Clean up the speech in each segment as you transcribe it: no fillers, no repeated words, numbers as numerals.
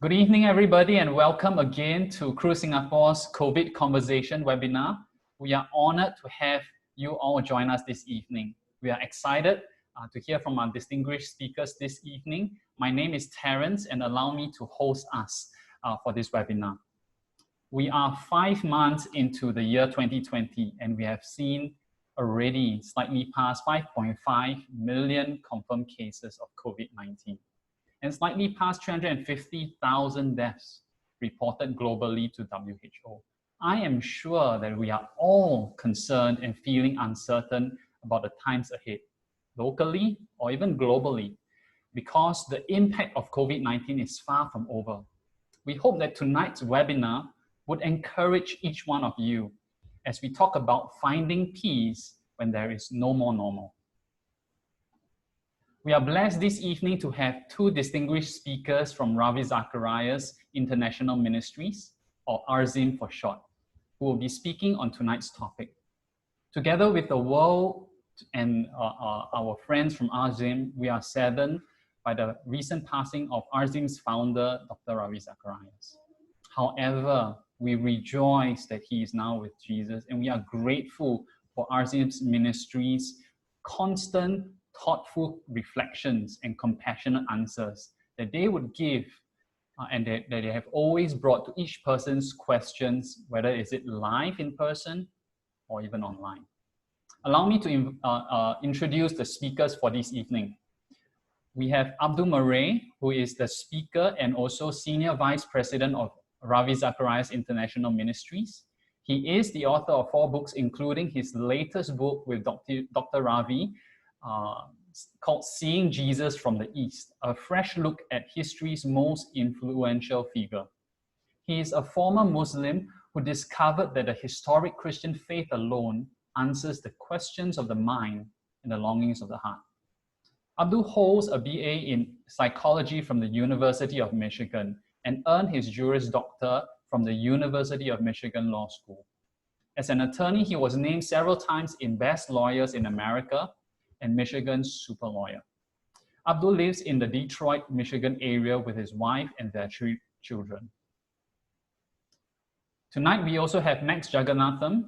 Good evening, everybody, and welcome again to Cru Singapore's COVID Conversation webinar. We are honored to have you all join us this evening. We are excited to hear from our distinguished speakers this evening. My name is Terence, and allow me to host us for this webinar. We are 5 months into the year 2020, and we have seen already slightly past 5.5 million confirmed cases of COVID-19. And slightly past 350,000 deaths reported globally to WHO. I am sure that we are all concerned and feeling uncertain about the times ahead, locally or even globally, because the impact of COVID-19 is far from over. We hope that tonight's webinar would encourage each one of you as we talk about finding peace when there is no more normal. We are blessed this evening to have two distinguished speakers from Ravi Zacharias International Ministries, or RZIM for short, who will be speaking on tonight's topic. Together with the world and our friends from RZIM, we are saddened by the recent passing of RZIM's founder, Dr. Ravi Zacharias. However, we rejoice that he is now with Jesus, and we are grateful for RZIM's ministry's constant thoughtful reflections and compassionate answers that they would give and that they have always brought to each person's questions, whether is it live in person or even online. Allow me to introduce the speakers for this evening. We have Abdul Murray, who is the speaker and also Senior Vice President of Ravi Zacharias International Ministries. He is the author of 4 books, including his latest book with Dr. Ravi, called Seeing Jesus from the East, a fresh look at history's most influential figure. He is a former Muslim who discovered that the historic Christian faith alone answers the questions of the mind and the longings of the heart. Abdul holds a BA in psychology from the University of Michigan and earned his Juris Doctor from the University of Michigan Law School. As an attorney, he was named several times in Best Lawyers in America and Michigan's super lawyer. Abdul lives in the Detroit, Michigan area with his wife and their 3 children. Tonight, we also have Max Jagannathan.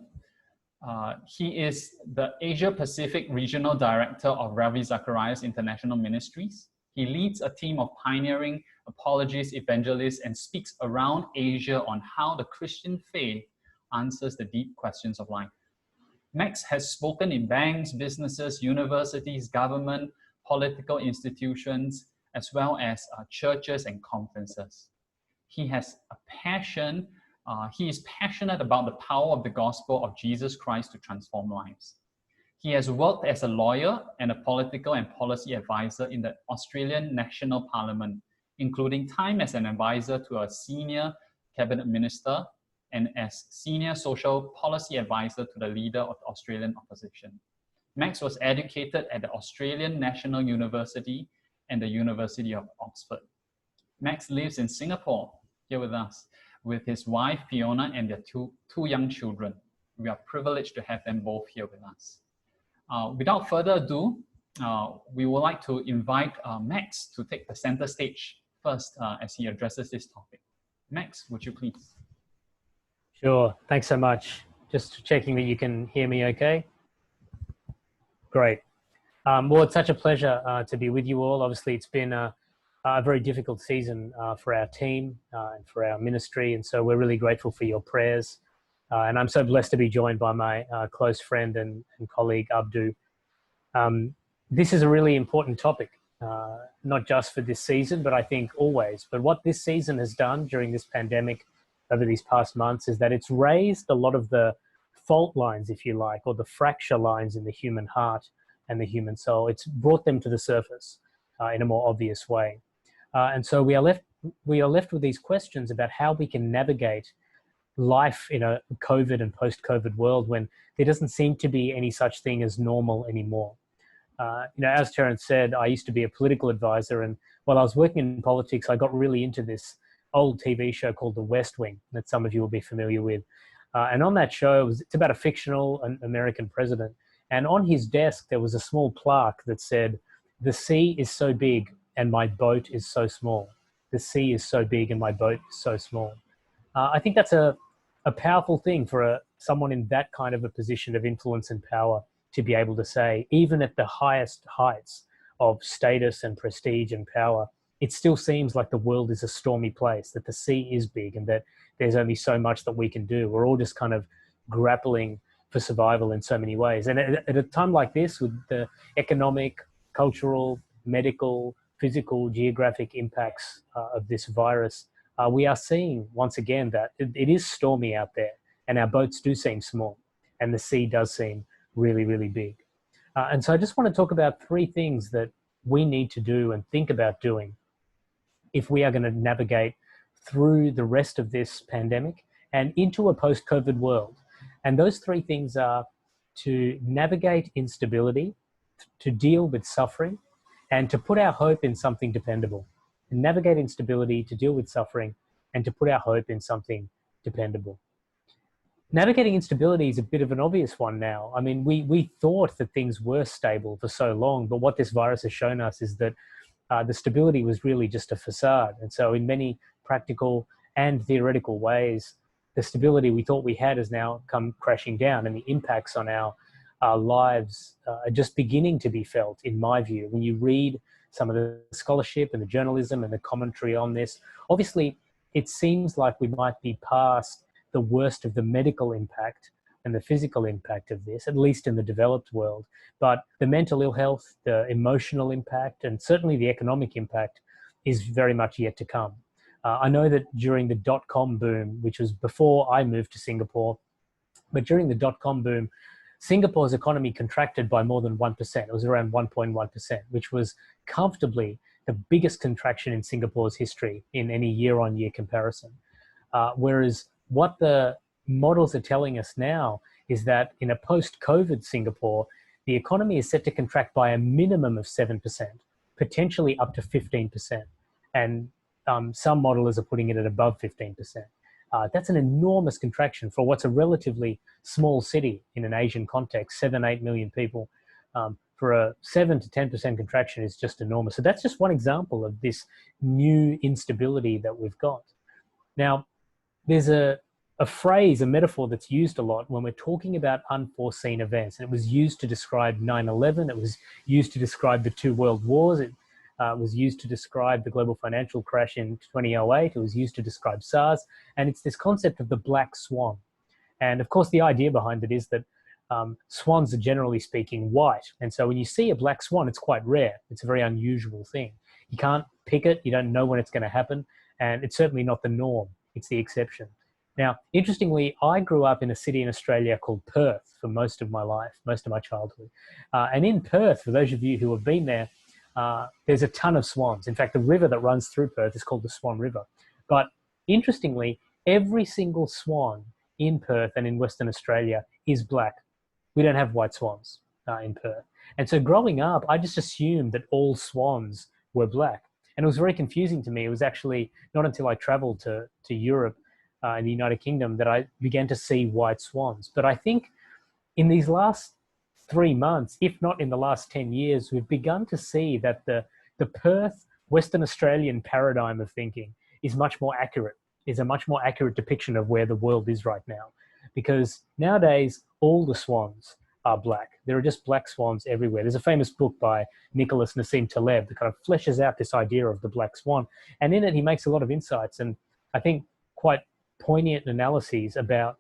He is the Asia Pacific Regional Director of Ravi Zacharias International Ministries. He leads a team of pioneering apologists, evangelists, and speaks around Asia on how the Christian faith answers the deep questions of life. Max has spoken in banks, businesses, universities, government, political institutions, as well as churches and conferences. He has a passion, he is passionate about the power of the gospel of Jesus Christ to transform lives. He has worked as a lawyer and a political and policy advisor in the Australian National Parliament, including time as an advisor to a senior cabinet minister and as senior social policy advisor to the leader of the Australian opposition. Max was educated at the Australian National University and the University of Oxford. Max lives in Singapore, here with us, with his wife Fiona and their two young children. We are privileged to have them both here with us. Without further ado, we would like to invite Max to take the center stage first as he addresses this topic. Max, would you please? Sure, thanks so much. Just checking that you can hear me okay. Great. Well, it's such a pleasure to be with you all. Obviously, it's been a very difficult season for our team and for our ministry, and so we're really grateful for your prayers. And I'm so blessed to be joined by my close friend and colleague, Abdu. This is a really important topic, not just for this season, but I think always. But what this season has done during this pandemic over these past months is that it's raised a lot of the fault lines, if you like, or the fracture lines in the human heart and the human soul. It's brought them to the surface in a more obvious way. And so we are left with these questions about how we can navigate life in a COVID and post-COVID world when there doesn't seem to be any such thing as normal anymore. As Terence said, I used to be a political advisor, and while I was working in politics, I got really into this old TV show called The West Wing that some of you will be familiar with. And on that show, it's about a fictional American president. And on his desk, there was a small plaque that said, "The sea is so big and my boat is so small." the sea is so big and my boat is so small. I think that's a powerful thing for someone in that kind of a position of influence and power to be able to say, even at the highest heights of status and prestige and power, it still seems like the world is a stormy place, that the sea is big and that there's only so much that we can do. We're all just kind of grappling for survival in so many ways. And at a time like this, with the economic, cultural, medical, physical, geographic impacts of this virus, we are seeing once again that it is stormy out there, and our boats do seem small and the sea does seem really, really big. And so I just want to talk about three things that we need to do and think about doing if we are going to navigate through the rest of this pandemic and into a post-COVID world. And those three things are to navigate instability, to deal with suffering, and to put our hope in something dependable. To navigate instability, to deal with suffering, and to put our hope in something dependable. Navigating instability is a bit of an obvious one now. I mean, we thought that things were stable for so long, but what this virus has shown us is that the stability was really just a facade. And so in many practical and theoretical ways, the stability we thought we had has now come crashing down, and the impacts on our lives are just beginning to be felt, in my view. When you read some of the scholarship and the journalism and the commentary on this, obviously it seems like we might be past the worst of the medical impact and the physical impact of this, at least in the developed world. But the mental ill health, the emotional impact, and certainly the economic impact is very much yet to come. I know that during the dot-com boom, which was before I moved to Singapore, but during the dot-com boom, Singapore's economy contracted by more than 1%. It was around 1.1%, which was comfortably the biggest contraction in Singapore's history in any year-on-year comparison. Whereas what the models are telling us now is that in a post-COVID Singapore, the economy is set to contract by a minimum of 7%, potentially up to 15%. And some modelers are putting it at above 15%. That's an enormous contraction for what's a relatively small city in an Asian context, 7-8 million people. For a 7 to 10% contraction is just enormous. So that's just one example of this new instability that we've got. Now, there's a phrase, a metaphor that's used a lot when we're talking about unforeseen events. And it was used to describe 9/11. It was used to describe the two world wars. It was used to describe the global financial crash in 2008. It was used to describe SARS. And it's this concept of the black swan. And of course, the idea behind it is that swans are generally speaking white. And so when you see a black swan, it's quite rare. It's a very unusual thing. You can't pick it. You don't know when it's going to happen. And it's certainly not the norm. It's the exception. Now, interestingly, I grew up in a city in Australia called Perth for most of my life, most of my childhood. And in Perth, for those of you who have been there, there's a ton of swans. In fact, the river that runs through Perth is called the Swan River. But interestingly, every single swan in Perth and in Western Australia is black. We don't have white swans in Perth. And so growing up, I just assumed that all swans were black. And it was very confusing to me. It was actually not until I traveled to Europe in the United Kingdom that I began to see white swans. But I think in these last 3 months, if not in the last 10 years, we've begun to see that the Perth, Western Australian paradigm of thinking is much more accurate, is a much more accurate depiction of where the world is right now. Because nowadays, all the swans are black. There are just black swans everywhere. There's a famous book by Nicholas Nassim Taleb that kind of fleshes out this idea of the black swan. And in it, he makes a lot of insights and I think quite poignant analyses about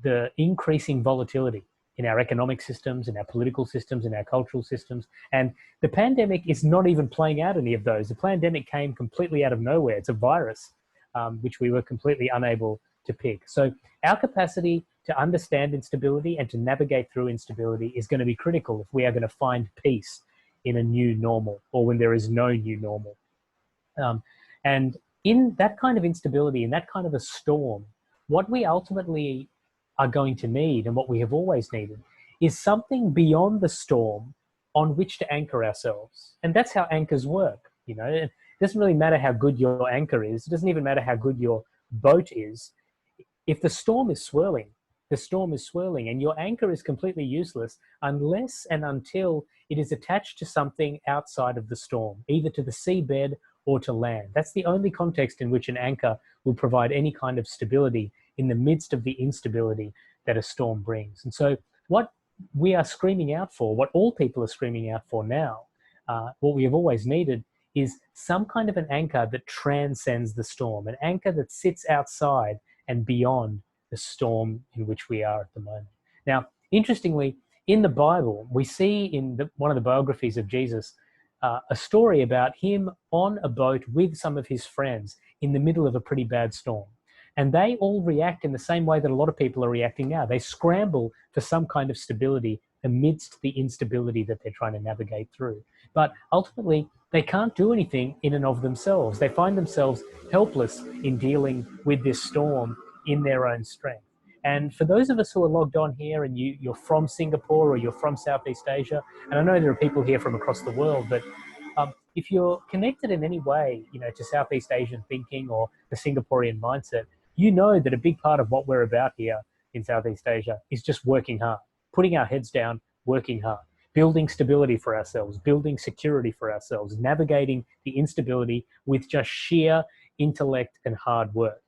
the increasing volatility in our economic systems, in our political systems, in our cultural systems. And the pandemic is not even playing out any of those. The pandemic came completely out of nowhere. It's a virus, which we were completely unable to pick. So our capacity to understand instability and to navigate through instability is going to be critical if we are going to find peace in a new normal or when there is no new normal. And in that kind of instability, in that kind of a storm, what we ultimately are going to need and what we have always needed is something beyond the storm on which to anchor ourselves. And that's how anchors work. You know, it doesn't really matter how good your anchor is. It doesn't even matter how good your boat is. If the storm is swirling, the storm is swirling and your anchor is completely useless unless and until it is attached to something outside of the storm, either to the seabed or to land. That's the only context in which an anchor will provide any kind of stability in the midst of the instability that a storm brings. And so what we are screaming out for, what all people are screaming out for now, what we have always needed, is some kind of an anchor that transcends the storm, an anchor that sits outside and beyond the storm in which we are at the moment. Now, interestingly, in the Bible, we see in one of the biographies of Jesus, a story about him on a boat with some of his friends in the middle of a pretty bad storm. And they all react in the same way that a lot of people are reacting now. They scramble for some kind of stability amidst the instability that they're trying to navigate through. But ultimately, they can't do anything in and of themselves. They find themselves helpless in dealing with this storm in their own strength. And for those of us who are logged on here and you're from Singapore or you're from Southeast Asia, and I know there are people here from across the world, but if you're connected in any way, to Southeast Asian thinking or the Singaporean mindset, you know that a big part of what we're about here in Southeast Asia is just working hard, putting our heads down, working hard, building stability for ourselves, building security for ourselves, navigating the instability with just sheer intellect and hard work.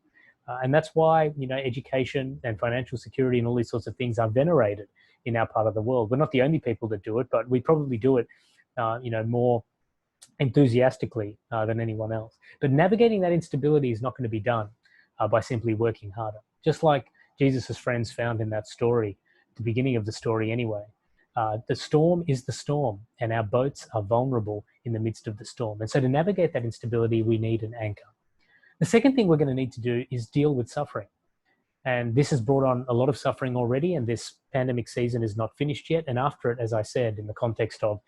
And that's why, education and financial security and all these sorts of things are venerated in our part of the world. We're not the only people that do it, but we probably do it, more enthusiastically than anyone else. But navigating that instability is not going to be done by simply working harder. Just like Jesus's friends found in that story, the beginning of the story anyway. The storm is the storm, and our boats are vulnerable in the midst of the storm. And so to navigate that instability, we need an anchor. The second thing we're going to need to do is deal with suffering. And this has brought on a lot of suffering already, and this pandemic season is not finished yet. And after it, as I said, in the context of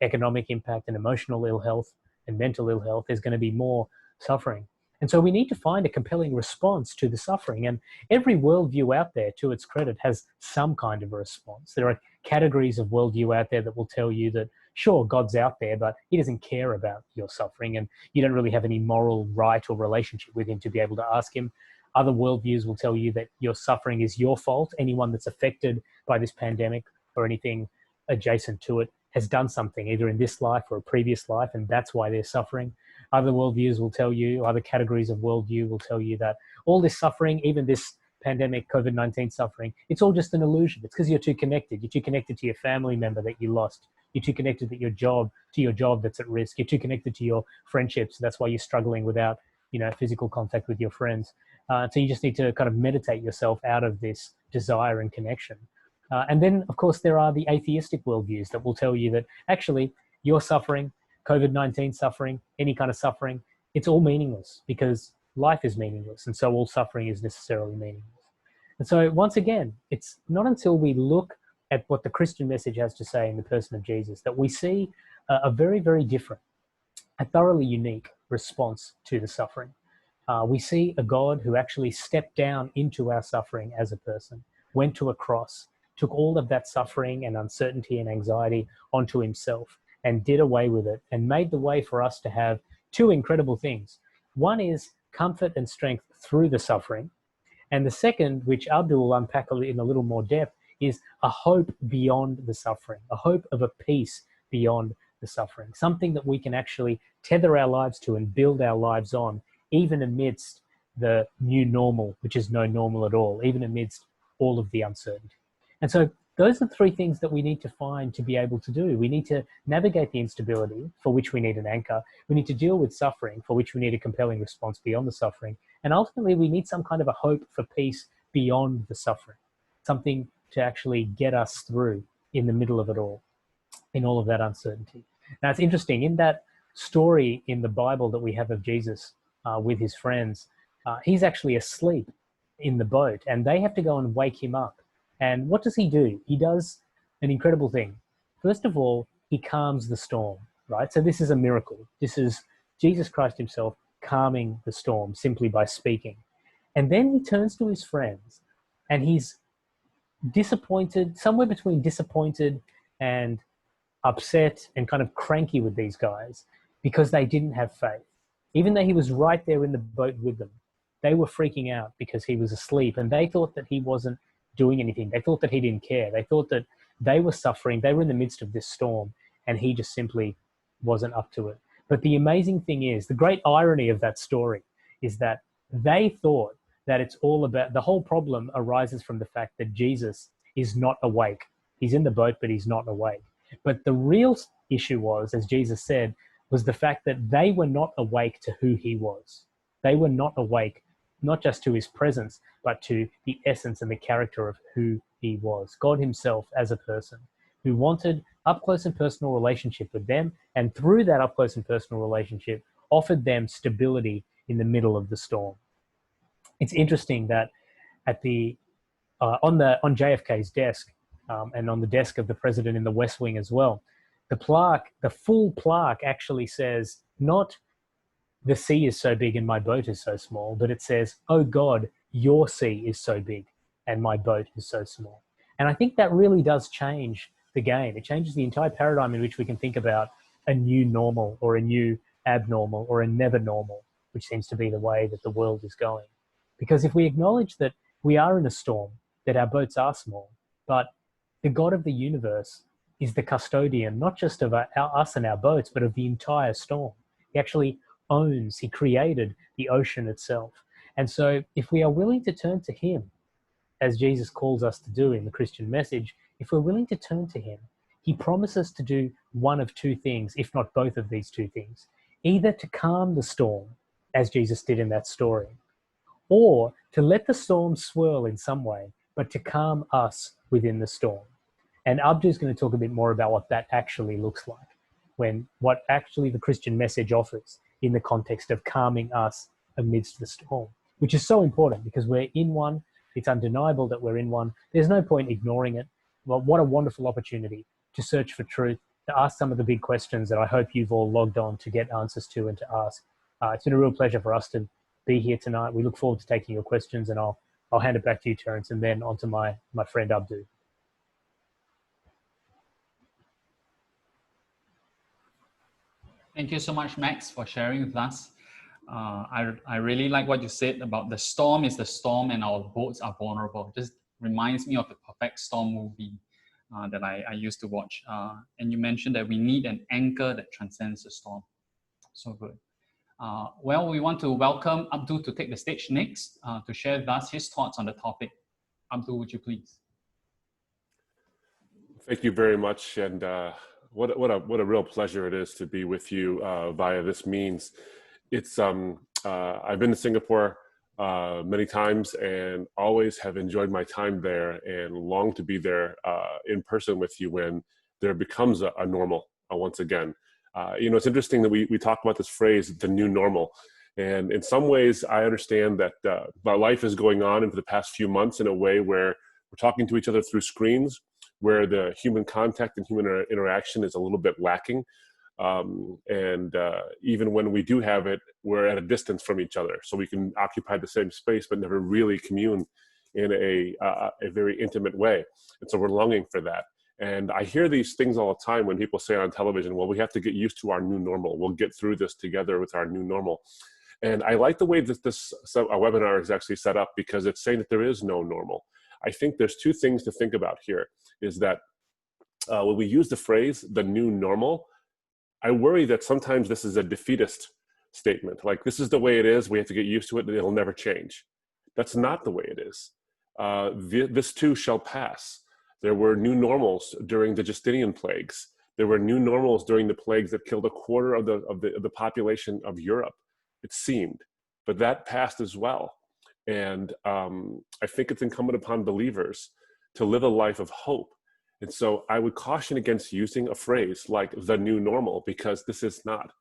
economic impact and emotional ill health and mental ill health, there's going to be more suffering. And so we need to find a compelling response to the suffering. And every worldview out there, to its credit, has some kind of a response. There are categories of worldview out there that will tell you that, sure, God's out there, but he doesn't care about your suffering, and you don't really have any moral right or relationship with him to be able to ask him. Other worldviews will tell you that your suffering is your fault. Anyone that's affected by this pandemic or anything adjacent to it has done something, either in this life or a previous life, and that's why they're suffering. Other worldviews will tell you, other categories of worldview will tell you that all this suffering, even this pandemic, COVID-19 suffering, it's all just an illusion. It's because you're too connected. You're too connected to your family member that you lost. You're too connected to your job that's at risk. You're too connected to your friendships. That's why you're struggling without, physical contact with your friends. So you just need to kind of meditate yourself out of this desire and connection. And then, of course, there are the atheistic worldviews that will tell you that actually your suffering, COVID-19 suffering, any kind of suffering, it's all meaningless because life is meaningless. And so all suffering is necessarily meaningless. And so once again, it's not until we look at what the Christian message has to say in the person of Jesus that we see a very, very different, a thoroughly unique response to the suffering. We see a God who actually stepped down into our suffering as a person, went to a cross, took all of that suffering and uncertainty and anxiety onto himself and did away with it and made the way for us to have two incredible things. One is comfort and strength through the suffering. And the second, which Abdul will unpack in a little more depth, is a hope beyond the suffering, a hope of a peace beyond the suffering, something that we can actually tether our lives to and build our lives on, even amidst the new normal, which is no normal at all, even amidst all of the uncertainty. And so those are three things that we need to find to be able to do. We need to navigate the instability, for which we need an anchor. We need to deal with suffering, for which we need a compelling response beyond the suffering. And ultimately, we need some kind of a hope for peace beyond the suffering, something to actually get us through in the middle of it all, in all of that uncertainty. Now, it's interesting, in that story in the Bible that we have of Jesus with his friends, he's actually asleep in the boat, and they have to go and wake him up. And what does he do? He does an incredible thing. First of all, he calms the storm, right? So this is a miracle. This is Jesus Christ himself calming the storm simply by speaking. And then he turns to his friends and he's disappointed, somewhere between disappointed and upset and kind of cranky with these guys because they didn't have faith. Even though he was right there in the boat with them, they were freaking out because he was asleep and they thought that he wasn't doing anything. They thought that he didn't care. They thought that they were suffering. They were in the midst of this storm and he just simply wasn't up to it. But the amazing thing is, the great irony of that story is that they thought that it's all about, the whole problem arises from the fact that Jesus is not awake. He's in the boat, but he's not awake. But the real issue was, as Jesus said, was the fact that they were not awake to who he was. They were not awake, not just to his presence, but to the essence and the character of who he was. God himself as a person who wanted up close and personal relationship with them, and through that up close and personal relationship offered them stability in the middle of the storm. It's interesting that at the on JFK's desk, and on the desk of the president in the West Wing as well, the plaque, the full plaque, actually says not "the sea is so big and my boat is so small," but it says, "Oh God, your sea is so big and my boat is so small." And I think that really does change the game. It changes the entire paradigm in which we can think about a new normal or a new abnormal or a never normal, which seems to be the way that the world is going. Because if we acknowledge that we are in a storm, that our boats are small, but the God of the universe is the custodian, not just of us and our boats, but of the entire storm. He actually owns, he created the ocean itself. And so if we are willing to turn to him, as Jesus calls us to do in the Christian message, if we're willing to turn to him, he promises to do one of two things, if not both of these two things. Either to calm the storm, as Jesus did in that story, or to let the storm swirl in some way, but to calm us within the storm. And Abdu is going to talk a bit more about what that actually looks like, what actually the Christian message offers in the context of calming us amidst the storm, which is so important because we're in one. It's undeniable that we're in one. There's no point ignoring it. Well, what a wonderful opportunity to search for truth, to ask some of the big questions that I hope you've all logged on to get answers to and to ask. It's been a real pleasure for us to be here tonight. We look forward to taking your questions, and I'll hand it back to you, Terence, and then on to my friend Abdu. Thank you so much, Max, for sharing with us. I really like what you said about the storm is the storm and our boats are vulnerable. Just reminds me of the Perfect Storm movie that I used to watch. And you mentioned that we need an anchor that transcends the storm. So good. Well, we want to welcome Abdul to take the stage next to share with us his thoughts on the topic. Abdul, would you please? Thank you very much, and what a real pleasure it is to be with you via this means. It's I've been to Singapore many times and always have enjoyed my time there and long to be there in person with you when there becomes a normal once again. You know, it's interesting that we talk about this phrase, the new normal. And in some ways, I understand that our life is going on for the past few months in a way where we're talking to each other through screens, where the human contact and human interaction is a little bit lacking. Even when we do have it, we're at a distance from each other. So we can occupy the same space, but never really commune in a very intimate way. And so we're longing for that. And I hear these things all the time when people say on television, well, we have to get used to our new normal. We'll get through this together with our new normal. And I like the way that this webinar is actually set up because it's saying that there is no normal. I think there's two things to think about here is that when we use the phrase, the new normal, I worry that sometimes this is a defeatist statement. Like, this is the way it is. We have to get used to it and it'll never change. That's not the way it is. This too shall pass. There were new normals during the Justinian plagues. There were new normals during the plagues that killed a quarter of the population of Europe, it seemed. But that passed as well. And I think it's incumbent upon believers to live a life of hope. And so I would caution against using a phrase like the new normal, because this is not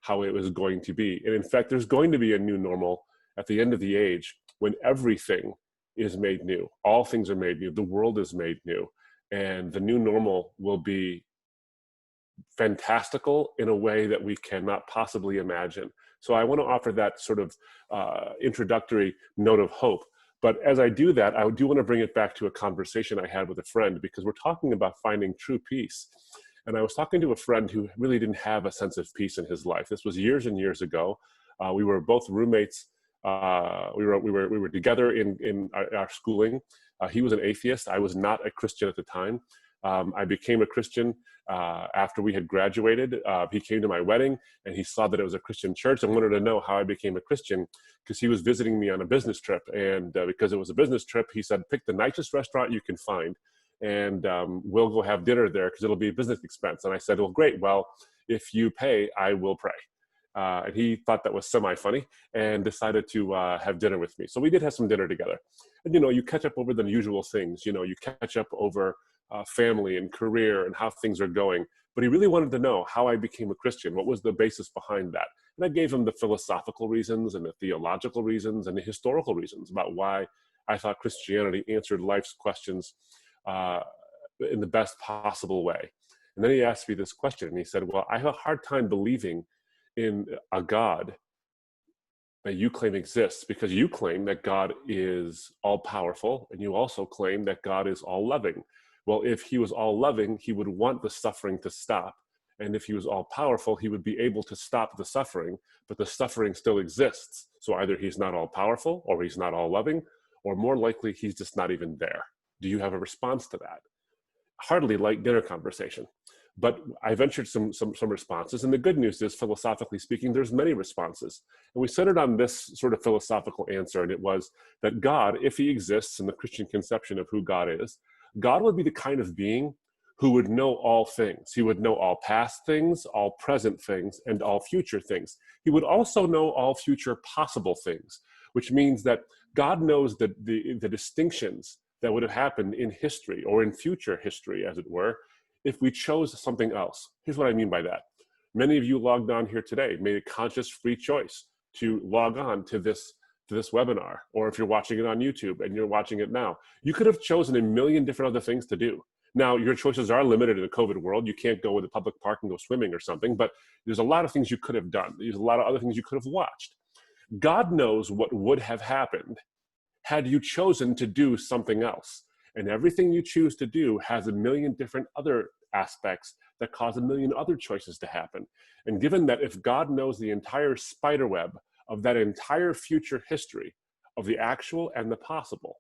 how it was going to be. And in fact, there's going to be a new normal at the end of the age when everything is made new. All things are made new. The world is made new. And the new normal will be fantastical in a way that we cannot possibly imagine. So I want to offer that sort of introductory note of hope. But as I do that, I do want to bring it back to a conversation I had with a friend, because we're talking about finding true peace. And I was talking to a friend who really didn't have a sense of peace in his life. This was years and years ago. We were both roommates. We were together in our schooling. He was an atheist. I was not a Christian at the time. I became a Christian after we had graduated. He came to my wedding and he saw that it was a Christian church and wanted to know how I became a Christian because he was visiting me on a business trip. And because it was a business trip, he said, pick the nicest restaurant you can find and we'll go have dinner there because it'll be a business expense. And I said, well, great. Well, if you pay, I will pray. And he thought that was semi-funny and decided to have dinner with me. So we did have some dinner together. And, you know, you catch up over the usual things. You know, you catch up over family and career and how things are going. But he really wanted to know how I became a Christian. What was the basis behind that? And I gave him the philosophical reasons and the theological reasons and the historical reasons about why I thought Christianity answered life's questions in the best possible way. And then he asked me this question and he said, well, I have a hard time believing in a God that you claim exists because you claim that God is all powerful and you also claim that God is all loving. Well, if he was all loving, he would want the suffering to stop. And if he was all powerful, he would be able to stop the suffering, but the suffering still exists. So either he's not all powerful or he's not all loving, or more likely he's just not even there. Do you have a response to that? Hardly like dinner conversation. But I ventured some responses. And the good news is, philosophically speaking, there's many responses. And we centered on this sort of philosophical answer. And it was that God, if he exists in the Christian conception of who God is, God would be the kind of being who would know all things. He would know all past things, all present things, and all future things. He would also know all future possible things, which means that God knows the distinctions that would have happened in history or in future history, as it were, if we chose something else. Here's what I mean by that. Many of you logged on here today, made a conscious free choice to log on to this webinar, or if you're watching it on YouTube and you're watching it now, you could have chosen a million different other things to do. Now, your choices are limited in the COVID world. You can't go to the public park and go swimming or something, but there's a lot of things you could have done. There's a lot of other things you could have watched. God knows what would have happened had you chosen to do something else. And everything you choose to do has a million different other aspects that cause a million other choices to happen. And given that if God knows the entire spider web of that entire future history of the actual and the possible,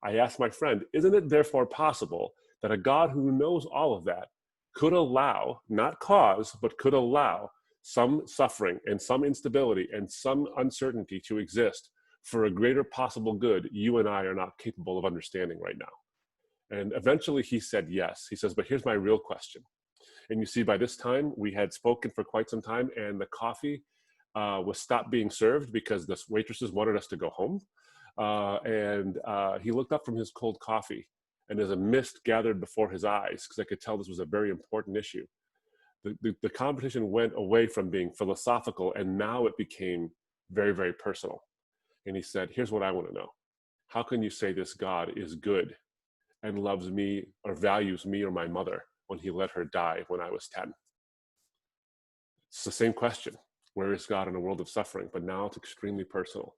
I asked my friend, isn't it therefore possible that a God who knows all of that could allow, not cause, but could allow some suffering and some instability and some uncertainty to exist for a greater possible good you and I are not capable of understanding right now? And eventually he said yes. He says, but here's my real question. And you see, by this time, we had spoken for quite some time and the coffee was stopped being served because the waitresses wanted us to go home. He looked up from his cold coffee and as a mist gathered before his eyes, because I could tell this was a very important issue, the competition went away from being philosophical and now it became very, very personal. And he said, here's what I want to know. How can you say this God is good and loves me or values me or my mother when he let her die when I was 10? It's the same question. Where is God in a world of suffering? But now it's extremely personal.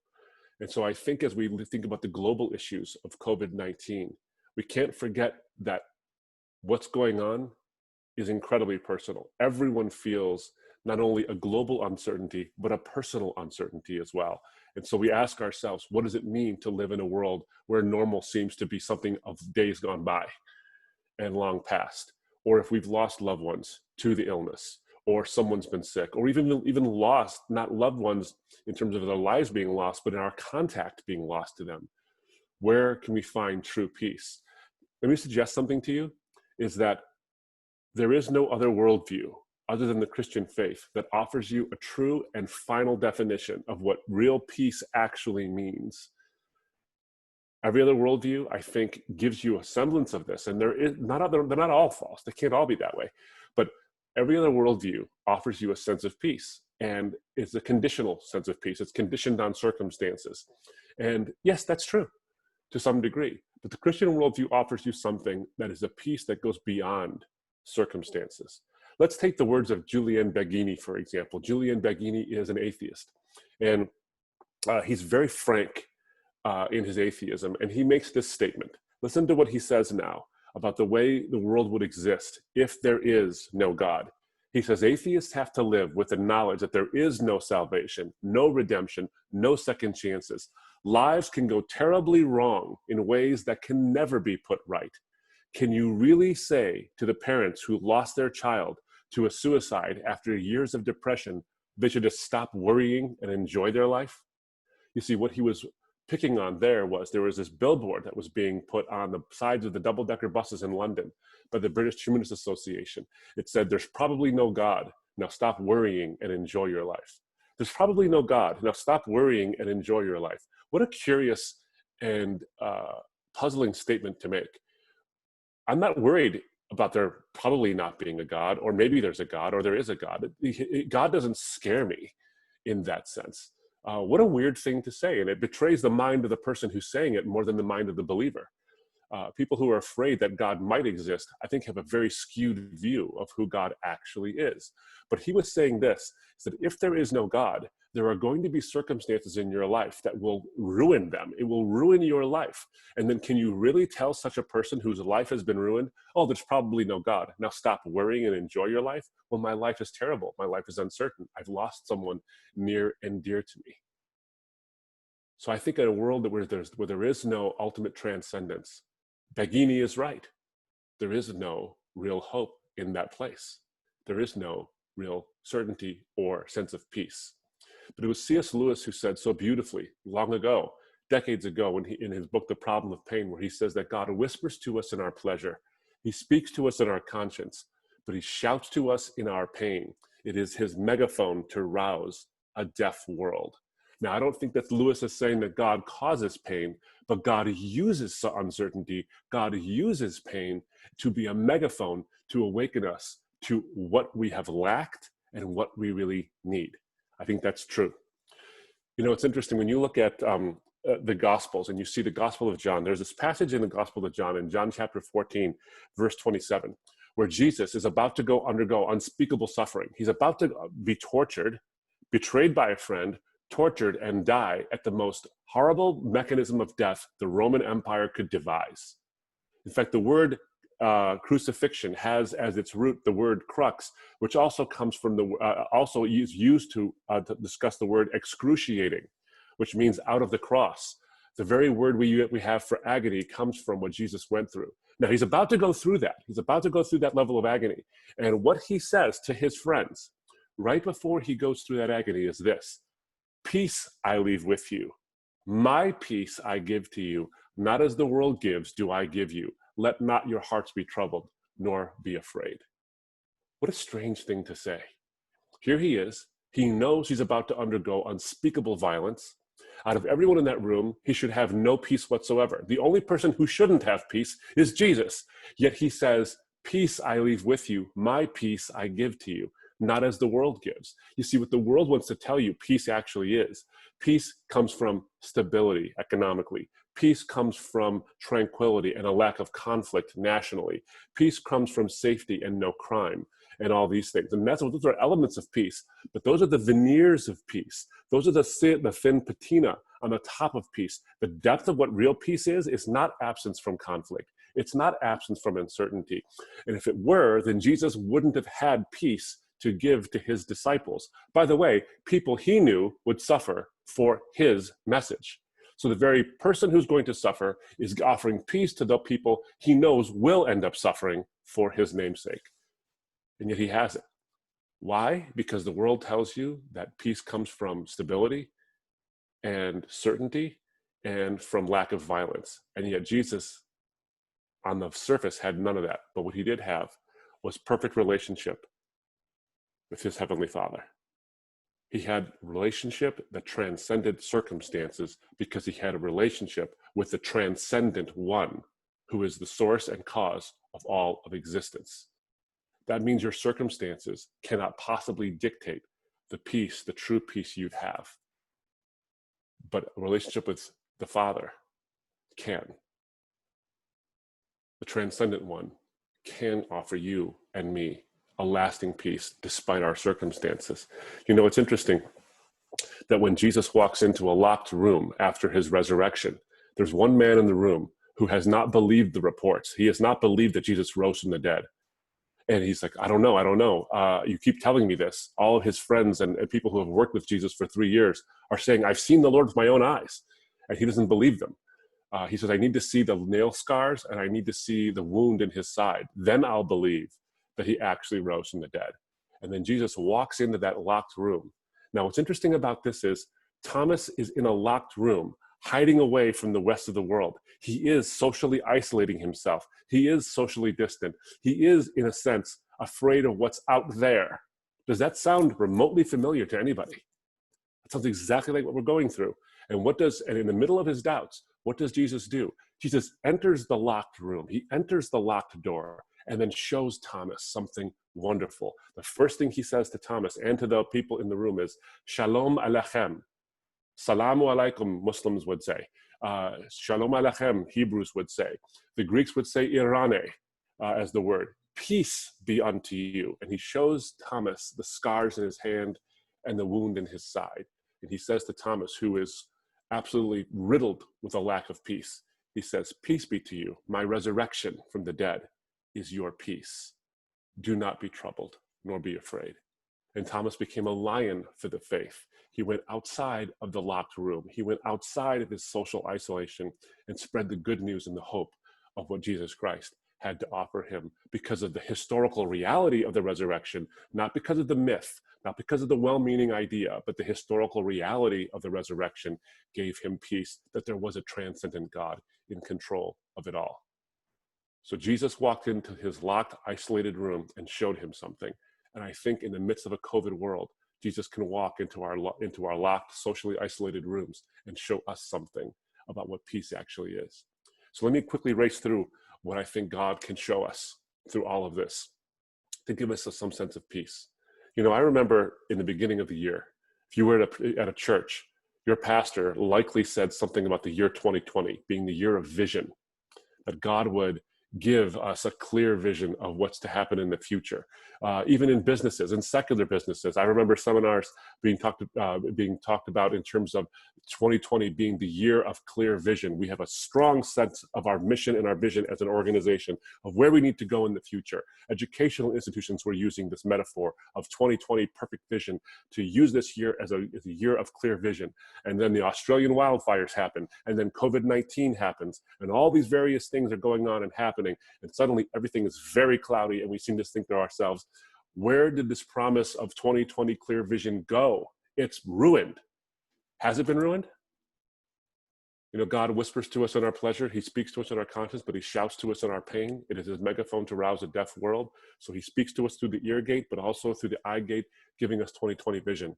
And so I think as we think about the global issues of COVID-19, we can't forget that what's going on is incredibly personal. Everyone feels not only a global uncertainty, but a personal uncertainty as well. And so we ask ourselves, what does it mean to live in a world where normal seems to be something of days gone by and long past? Or if we've lost loved ones to the illness, or someone's been sick, or even lost, not loved ones in terms of their lives being lost, but in our contact being lost to them, where can we find true peace? Let me suggest something to you, is that there is no other worldview other than the Christian faith that offers you a true and final definition of what real peace actually means. Every other worldview, I think, gives you a semblance of this, and they're not all false. They can't all be that way. But every other worldview offers you a sense of peace, and it's a conditional sense of peace. It's conditioned on circumstances. And yes, that's true to some degree. But the Christian worldview offers you something that is a peace that goes beyond circumstances. Let's take the words of Julian Baggini, for example. Julian Baggini is an atheist, and he's very frank in his atheism, and he makes this statement. Listen to what he says now about the way the world would exist if there is no God. He says, atheists have to live with the knowledge that there is no salvation, no redemption, no second chances. Lives can go terribly wrong in ways that can never be put right. can you really say to the parents who lost their child to a suicide after years of depression, they should just stop worrying and enjoy their life? You see, what he was picking on there was this billboard that was being put on the sides of the double-decker buses in London by the British Humanists Association. It said, "There's probably no God. Now stop worrying and enjoy your life." There's probably no God. Now stop worrying and enjoy your life. What a curious and puzzling statement to make. I'm not worried about there probably not being a God, or maybe there's a God, or there is a God. God doesn't scare me in that sense. What a weird thing to say, and it betrays the mind of the person who's saying it more than the mind of the believer. People who are afraid that God might exist, I think, have a very skewed view of who God actually is. But he was saying this, is that if there is no God, there are going to be circumstances in your life that will ruin them. It will ruin your life. And then can you really tell such a person whose life has been ruined, oh, there's probably no God. Now stop worrying and enjoy your life? Well, my life is terrible. My life is uncertain. I've lost someone near and dear to me. So I think in a world where there is no ultimate transcendence, Begini is right. There is no real hope in that place. There is no real certainty or sense of peace. But it was C.S. Lewis who said so beautifully long ago, decades ago, in his book, The Problem of Pain, where he says that God whispers to us in our pleasure. He speaks to us in our conscience, but he shouts to us in our pain. It is his megaphone to rouse a deaf world. Now, I don't think that Lewis is saying that God causes pain, but God uses uncertainty. God uses pain to be a megaphone to awaken us to what we have lacked and what we really need. I think that's true. You know, it's interesting when you look at the Gospels and you see the Gospel of John, there's this passage in the Gospel of John, in John chapter 14, verse 27, where Jesus is about to undergo unspeakable suffering. He's about to be tortured, betrayed by a friend, tortured and die at the most horrible mechanism of death the Roman Empire could devise. In fact, the word crucifixion has as its root the word crux, which also comes from also is used to discuss the word excruciating, which means out of the cross. The very word we have for agony comes from what Jesus went through. Now he's about to go through that. He's about to go through that level of agony. And what he says to his friends right before he goes through that agony is this: "Peace I leave with you. My peace I give to you. Not as the world gives do I give you. Let not your hearts be troubled, nor be afraid." What a strange thing to say. Here he is. He knows he's about to undergo unspeakable violence. Out of everyone in that room, he should have no peace whatsoever. The only person who shouldn't have peace is Jesus. Yet he says, "Peace I leave with you. My peace I give to you. Not as the world gives." You see, what the world wants to tell you peace actually is. Peace comes from stability economically. Peace comes from tranquility and a lack of conflict nationally. Peace comes from safety and no crime and all these things. And those are elements of peace, but those are the veneers of peace. Those are the thin patina on the top of peace. The depth of what real peace is not absence from conflict. It's not absence from uncertainty. And if it were, then Jesus wouldn't have had peace to give to his disciples. By the way, people he knew would suffer for his message. So the very person who's going to suffer is offering peace to the people he knows will end up suffering for his namesake. And yet he has it. Why? Because the world tells you that peace comes from stability and certainty and from lack of violence. And yet Jesus, on the surface, had none of that. But what he did have was perfect relationship with his Heavenly Father. He had a relationship that transcended circumstances because he had a relationship with the transcendent one who is the source and cause of all of existence. That means your circumstances cannot possibly dictate the peace, the true peace you'd have. But a relationship with the Father can. The transcendent one can offer you and me a lasting peace despite our circumstances. You know, it's interesting that when Jesus walks into a locked room after his resurrection, there's one man in the room who has not believed the reports. He has not believed that Jesus rose from the dead. And he's like, I don't know. You keep telling me this. All of his friends and people who have worked with Jesus for 3 years are saying, I've seen the Lord with my own eyes. And he doesn't believe them. He says, I need to see the nail scars and I need to see the wound in his side. Then I'll believe that he actually rose from the dead. And then Jesus walks into that locked room. Now, what's interesting about this is Thomas is in a locked room, hiding away from the rest of the world. He is socially isolating himself. He is socially distant. He is, in a sense, afraid of what's out there. Does that sound remotely familiar to anybody? It sounds exactly like what we're going through. And in the middle of his doubts, what does Jesus do? Jesus enters the locked room. He enters the locked door and then shows Thomas something wonderful. The first thing he says to Thomas and to the people in the room is, Shalom Aleichem. Salamu alaikum, Muslims would say. Shalom Aleichem, Hebrews would say. The Greeks would say irane as the word. Peace be unto you. And he shows Thomas the scars in his hand and the wound in his side. And he says to Thomas, who is absolutely riddled with a lack of peace, he says, peace be to you. My resurrection from the dead is your peace. Do not be troubled, nor be afraid. And Thomas became a lion for the faith. He went outside of the locked room. He went outside of his social isolation and spread the good news and the hope of what Jesus Christ had to offer him because of the historical reality of the resurrection, not because of the myth, not because of the well-meaning idea, but the historical reality of the resurrection gave him peace that there was a transcendent God in control of it all. So Jesus walked into his locked, isolated room and showed him something. And I think in the midst of a COVID world, Jesus can walk into our locked, socially isolated rooms and show us something about what peace actually is. So let me quickly race through what I think God can show us through all of this to give us some sense of peace. You know, I remember in the beginning of the year, if you were at a church, your pastor likely said something about the year 2020 being the year of vision, that God would give us a clear vision of what's to happen in the future. Even in businesses, in secular businesses, I remember seminars being talked about in terms of 2020 being the year of clear vision. We have a strong sense of our mission and our vision as an organization of where we need to go in the future. Educational institutions were using this metaphor of 2020 perfect vision to use this year as a year of clear vision. And then the Australian wildfires happen, and then COVID-19 happens, and all these various things are going on and happening, and suddenly everything is very cloudy, and we seem to think to ourselves, where did this promise of 2020 clear vision go? It's ruined. Has it been ruined? You know, God whispers to us in our pleasure. He speaks to us in our conscience, but he shouts to us in our pain. It is his megaphone to rouse a deaf world. So he speaks to us through the ear gate, but also through the eye gate, giving us 2020 vision.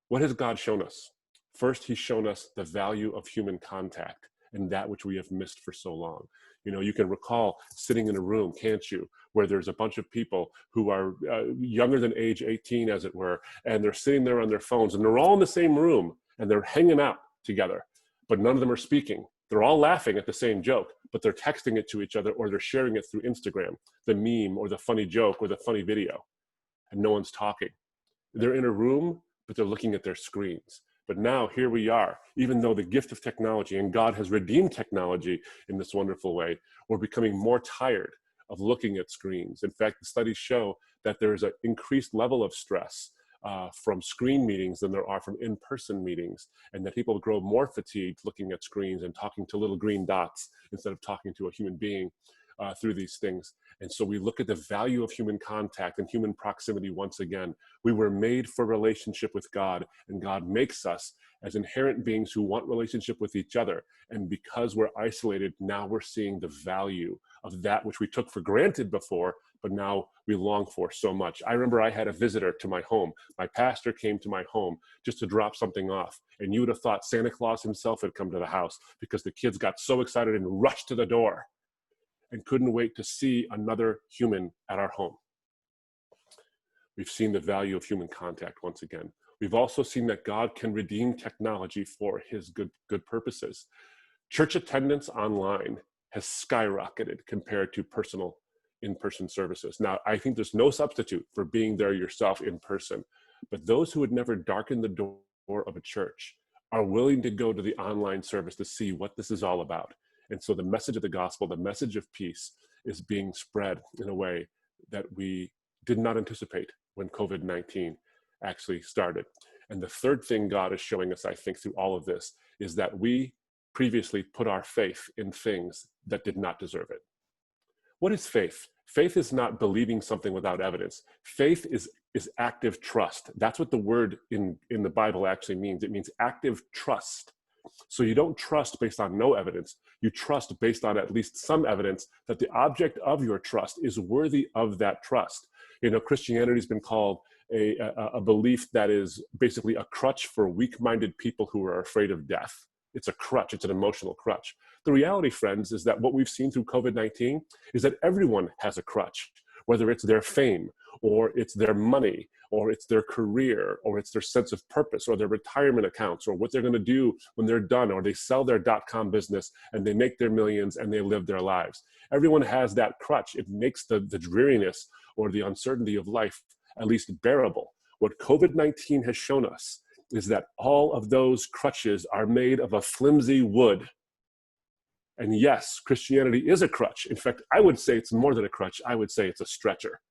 What has God shown us? First, he's shown us the value of human contact and that which we have missed for so long. You know, you can recall sitting in a room, can't you, where there's a bunch of people who are younger than age 18, as it were, and they're sitting there on their phones, and they're all in the same room, and they're hanging out together, but none of them are speaking. They're all laughing at the same joke, but they're texting it to each other, or they're sharing it through Instagram, the meme, or the funny joke, or the funny video, and no one's talking. They're in a room, but they're looking at their screens. But now here we are, even though the gift of technology, and God has redeemed technology in this wonderful way, we're becoming more tired of looking at screens. In fact, the studies show that there is an increased level of stress from screen meetings than there are from in-person meetings, and that people grow more fatigued looking at screens and talking to little green dots instead of talking to a human being through these things. And so we look at the value of human contact and human proximity once again. We were made for relationship with God, and God makes us as inherent beings who want relationship with each other. And because we're isolated, now we're seeing the value of that which we took for granted before, but now we long for so much. I remember I had a visitor to my home. My pastor came to my home just to drop something off. And you would have thought Santa Claus himself had come to the house because the kids got so excited and rushed to the door and couldn't wait to see another human at our home. We've seen the value of human contact once again. We've also seen that God can redeem technology for his good purposes. Church attendance online has skyrocketed compared to in-person services. Now, I think there's no substitute for being there yourself in person, but those who would never darken the door of a church are willing to go to the online service to see what this is all about. And so the message of the gospel, the message of peace, is being spread in a way that we did not anticipate when COVID-19 actually started. And the third thing God is showing us, I think, through all of this, is that we previously put our faith in things that did not deserve it. What is faith? Faith is not believing something without evidence. Faith is active trust. That's what the word in the Bible actually means. It means active trust. So you don't trust based on no evidence. You trust based on at least some evidence that the object of your trust is worthy of that trust. You know, Christianity has been called a belief that is basically a crutch for weak-minded people who are afraid of death. It's a crutch. It's an emotional crutch. The reality, friends, is that what we've seen through COVID-19 is that everyone has a crutch, whether it's their fame or it's their money or it's their career or it's their sense of purpose or their retirement accounts or what they're going to do when they're done, or they sell their .com business and they make their millions and they live their lives. Everyone has that crutch. It makes the dreariness or the uncertainty of life at least bearable. What COVID-19 has shown us is that all of those crutches are made of a flimsy wood. And yes, Christianity is a crutch. In fact, I would say it's more than a crutch. I would say it's a stretcher.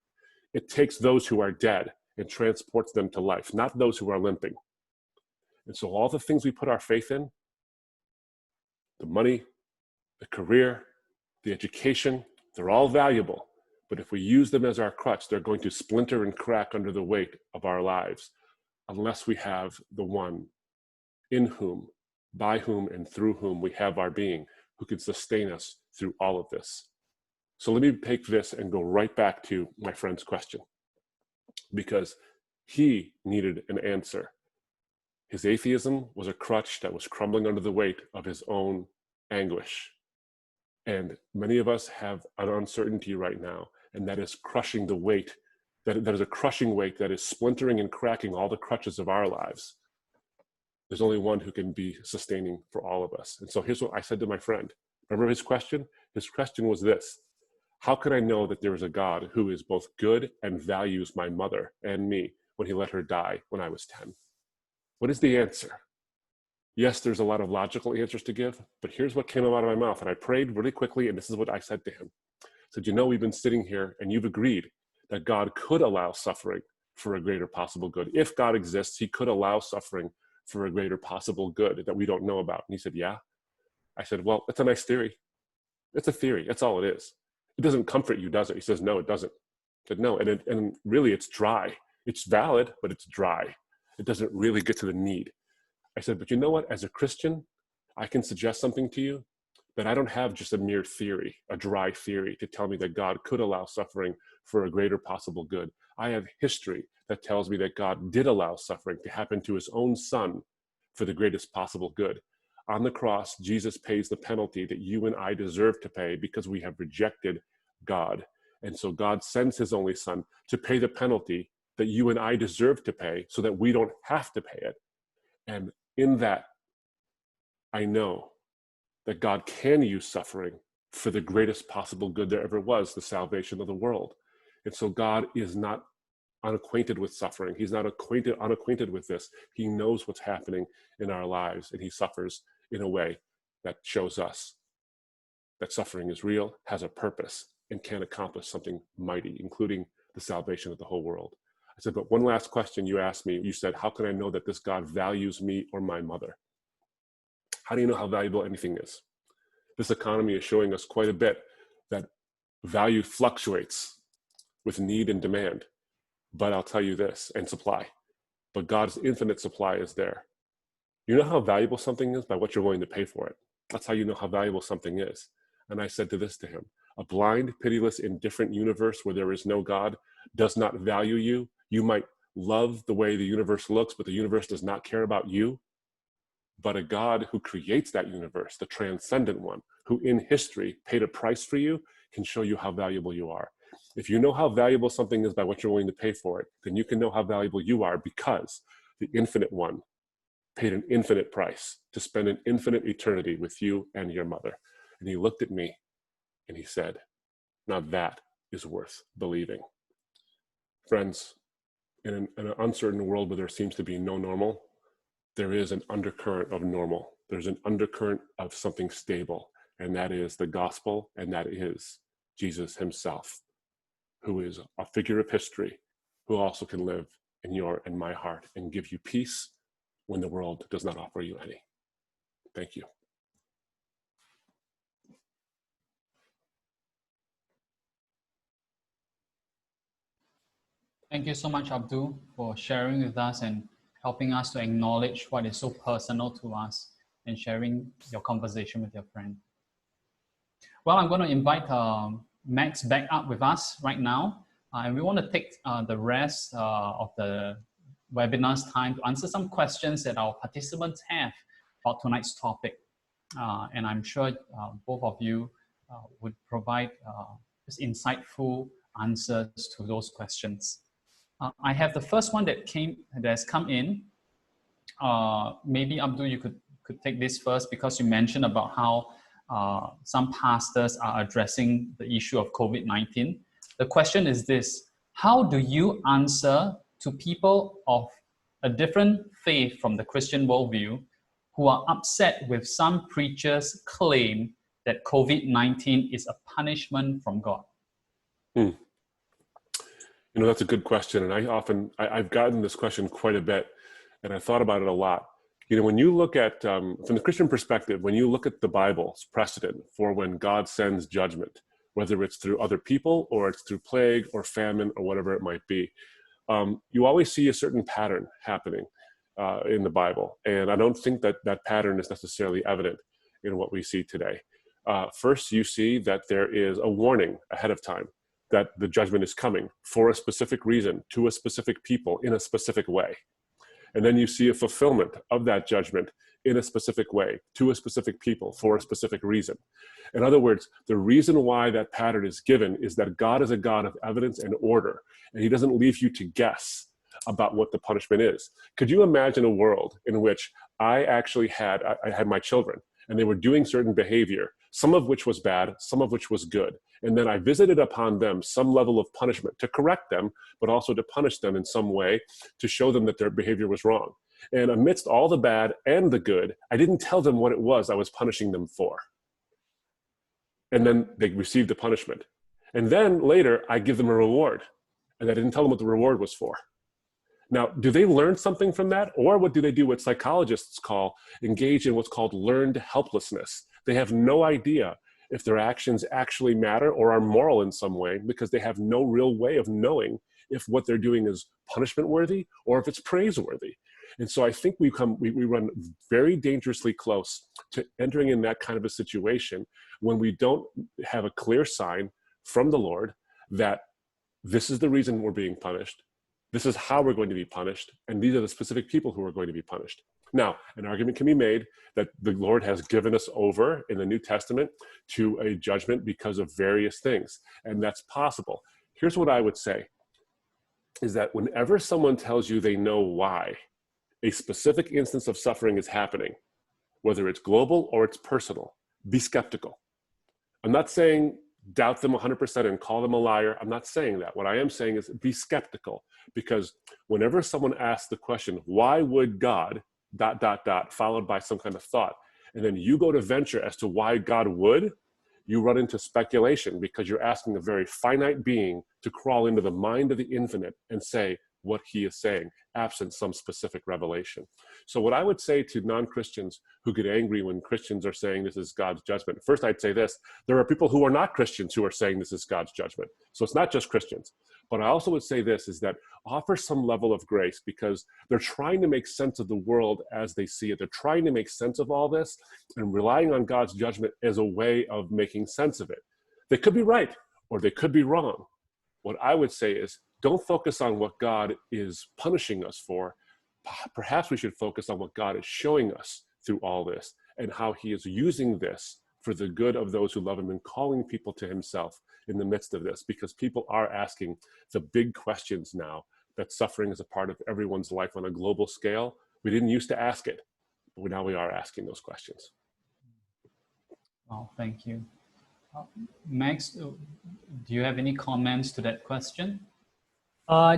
It takes those who are dead and transports them to life, not those who are limping. And so all the things we put our faith in, the money, the career, the education, they're all valuable. But if we use them as our crutch, they're going to splinter and crack under the weight of our lives, unless we have the one in whom, by whom, and through whom we have our being, who can sustain us through all of this. So let me take this and go right back to my friend's question, because he needed an answer. His atheism was a crutch that was crumbling under the weight of his own anguish. And many of us have an uncertainty right now, and that is crushing the weight, that is a crushing weight that is splintering and cracking all the crutches of our lives. There's only one who can be sustaining for all of us. And so here's what I said to my friend. Remember his question? His question was this: how can I know that there is a God who is both good and values my mother and me when he let her die when I was 10? What is the answer? Yes, there's a lot of logical answers to give, but here's what came out of my mouth. And I prayed really quickly, and this is what I said to him. I said, you know, we've been sitting here and you've agreed that God could allow suffering for a greater possible good. If God exists, he could allow suffering for a greater possible good that we don't know about. And he said, yeah. I said, well, that's a nice theory. It's a theory. That's all it is. It doesn't comfort you, does it? He says, no, it doesn't. I said, no, and really it's dry. It's valid, but it's dry. It doesn't really get to the need. I said, but you know what? As a Christian, I can suggest something to you that I don't have just a mere theory, a dry theory to tell me that God could allow suffering for a greater possible good. I have history that tells me that God did allow suffering to happen to his own son for the greatest possible good. On the cross, Jesus pays the penalty that you and I deserve to pay because we have rejected God. And so God sends his only son to pay the penalty that you and I deserve to pay so that we don't have to pay it. And in that, I know that God can use suffering for the greatest possible good there ever was, the salvation of the world. And so God is not unacquainted with suffering. He's not unacquainted with this. He knows what's happening in our lives, and he suffers in a way that shows us that suffering is real, has a purpose, and can accomplish something mighty, including the salvation of the whole world. I said, but one last question you asked me. You said, how can I know that this God values me or my mother? How do you know how valuable anything is? This economy is showing us quite a bit that value fluctuates with need and demand. But I'll tell you this, and supply. But God's infinite supply is there. You know how valuable something is by what you're willing to pay for it. That's how you know how valuable something is. And I said this to him: a blind, pitiless, indifferent universe where there is no God does not value you. You might love the way the universe looks, but the universe does not care about you. But a God who creates that universe, the transcendent one, who in history paid a price for you, can show you how valuable you are. If you know how valuable something is by what you're willing to pay for it, then you can know how valuable you are, because the infinite one paid an infinite price to spend an infinite eternity with you and your mother. And he looked at me and he said, now that is worth believing. Friends, in an uncertain world where there seems to be no normal, there is an undercurrent of normal. There's an undercurrent of something stable, and that is the gospel, and that is Jesus himself, who is a figure of history, who also can live in your and my heart and give you peace when the world does not offer you any. Thank you. Thank you so much, Abdul, for sharing with us and helping us to acknowledge what is so personal to us and sharing your conversation with your friend. Well, I'm going to invite Max back up with us right now. And we want to take the rest of the webinar's time to answer some questions that our participants have about tonight's topic. And I'm sure both of you would provide just insightful answers to those questions. I have the first one that has come in. Maybe Abdul, you could take this first, because you mentioned about how some pastors are addressing the issue of COVID-19. The question is this: how do you answer to people of a different faith from the Christian worldview who are upset with some preachers' claim that COVID-19 is a punishment from God? You know, that's a good question. And I've gotten this question quite a bit, and I thought about it a lot. You know, when you look at, from the Christian perspective, when you look at the Bible's precedent for when God sends judgment, whether it's through other people or it's through plague or famine or whatever it might be, you always see a certain pattern happening in the Bible. And I don't think that that pattern is necessarily evident in what we see today. First, you see that there is a warning ahead of time that the judgment is coming for a specific reason, to a specific people, in a specific way. And then you see a fulfillment of that judgment in a specific way, to a specific people, for a specific reason. In other words, the reason why that pattern is given is that God is a God of evidence and order, and he doesn't leave you to guess about what the punishment is. Could you imagine a world in which I had my children, and they were doing certain behavior, some of which was bad, some of which was good. And then I visited upon them some level of punishment to correct them, but also to punish them in some way to show them that their behavior was wrong. And amidst all the bad and the good, I didn't tell them what it was I was punishing them for. And then they received the punishment. And then later, I give them a reward, and I didn't tell them what the reward was for. Now, do they learn something from that? Or what do they do, what psychologists engage in what's called learned helplessness? They have no idea if their actions actually matter or are moral in some way, because they have no real way of knowing if what they're doing is punishment worthy or if it's praiseworthy. And so I think we run very dangerously close to entering in that kind of a situation when we don't have a clear sign from the Lord that this is the reason we're being punished, this is how we're going to be punished, and these are the specific people who are going to be punished. Now, an argument can be made that the Lord has given us over in the New Testament to a judgment because of various things, and that's possible. Here's what I would say, is that whenever someone tells you they know why a specific instance of suffering is happening, whether it's global or it's personal, be skeptical. I'm not saying doubt them 100% and call them a liar. I'm not saying that. What I am saying is be skeptical, because whenever someone asks the question, why would God ... followed by some kind of thought, and then you go to venture as to why God would, you run into speculation, because you're asking a very finite being to crawl into the mind of the infinite and say what he is saying, absent some specific revelation. So what I would say to non-Christians who get angry when Christians are saying this is God's judgment, first I'd say this: there are people who are not Christians who are saying this is God's judgment. So it's not just Christians. But I also would say this, is that offer some level of grace, because they're trying to make sense of the world as they see it. They're trying to make sense of all this, and relying on God's judgment as a way of making sense of it. They could be right, or they could be wrong. What I would say is, don't focus on what God is punishing us for. Perhaps we should focus on what God is showing us through all this, and how he is using this for the good of those who love him, and calling people to himself in the midst of this, because people are asking the big questions now, that suffering is a part of everyone's life on a global scale. We didn't used to ask it, but now we are asking those questions. Oh, thank you. Max, do you have any comments to that question?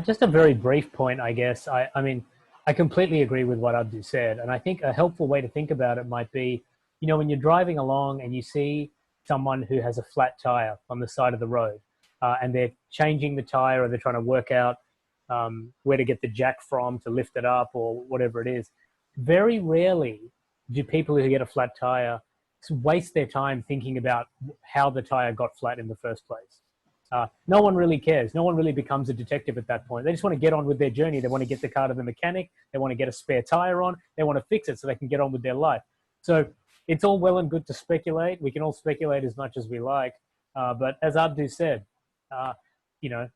Just a very brief point, I guess. I mean, I completely agree with what Abdu said. And I think a helpful way to think about it might be, you know, when you're driving along and you see someone who has a flat tire on the side of the road, and they're changing the tire, or they're trying to work out where to get the jack from to lift it up, or whatever it is. Very rarely do people who get a flat tire waste their time thinking about how the tire got flat in the first place. No one really cares. No one really becomes a detective at that point. They just want to get on with their journey. They want to get the car to the mechanic. They want to get a spare tire on. They want to fix it so they can get on with their life. So it's all well and good to speculate. We can all speculate as much as we like. But as Abdu said, you know,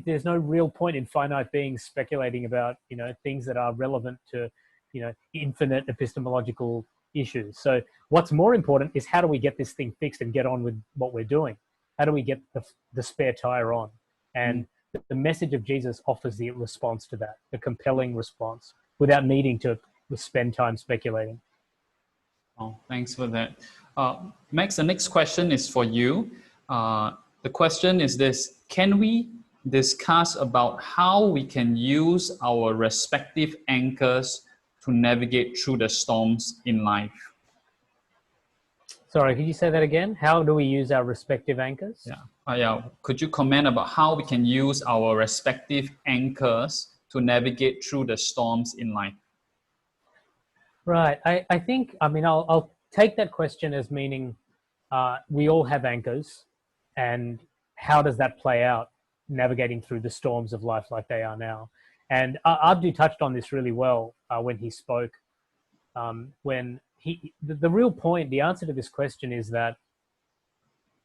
there's no real point in finite beings speculating about, you know, things that are relevant to, you know, infinite epistemological issues. So what's more important is how do we get this thing fixed and get on with what we're doing? How do we get the spare tire on? And the message of Jesus offers the response to that, the compelling response, without needing to spend time speculating. Oh, thanks for that. Max, the next question is for you. The question is this: can we discuss about how we can use our respective anchors to navigate through the storms in life? Sorry, could you say that again? How do we use our respective anchors? Yeah. Could you comment about how we can use our respective anchors to navigate through the storms in life? Right. I think, I mean, I'll take that question as meaning we all have anchors, and how does that play out navigating through the storms of life like they are now? And Abdu touched on this really well when he spoke. The real point, the answer to this question is that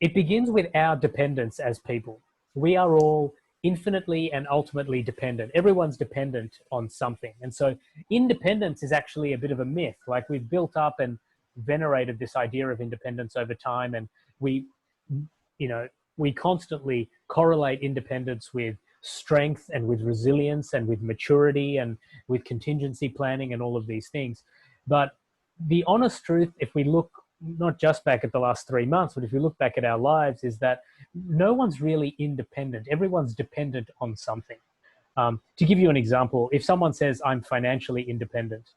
it begins with our dependence as people. We are all infinitely and ultimately dependent. Everyone's dependent on something. And so independence is actually a bit of a myth. Like, we've built up and venerated this idea of independence over time, and we constantly correlate independence with strength and with resilience and with maturity and with contingency planning and all of these things. But the honest truth, if we look not just back at the last 3 months, but if we look back at our lives, is that no one's really independent. Everyone's dependent on something. To give you an example, if someone says, I'm financially independent,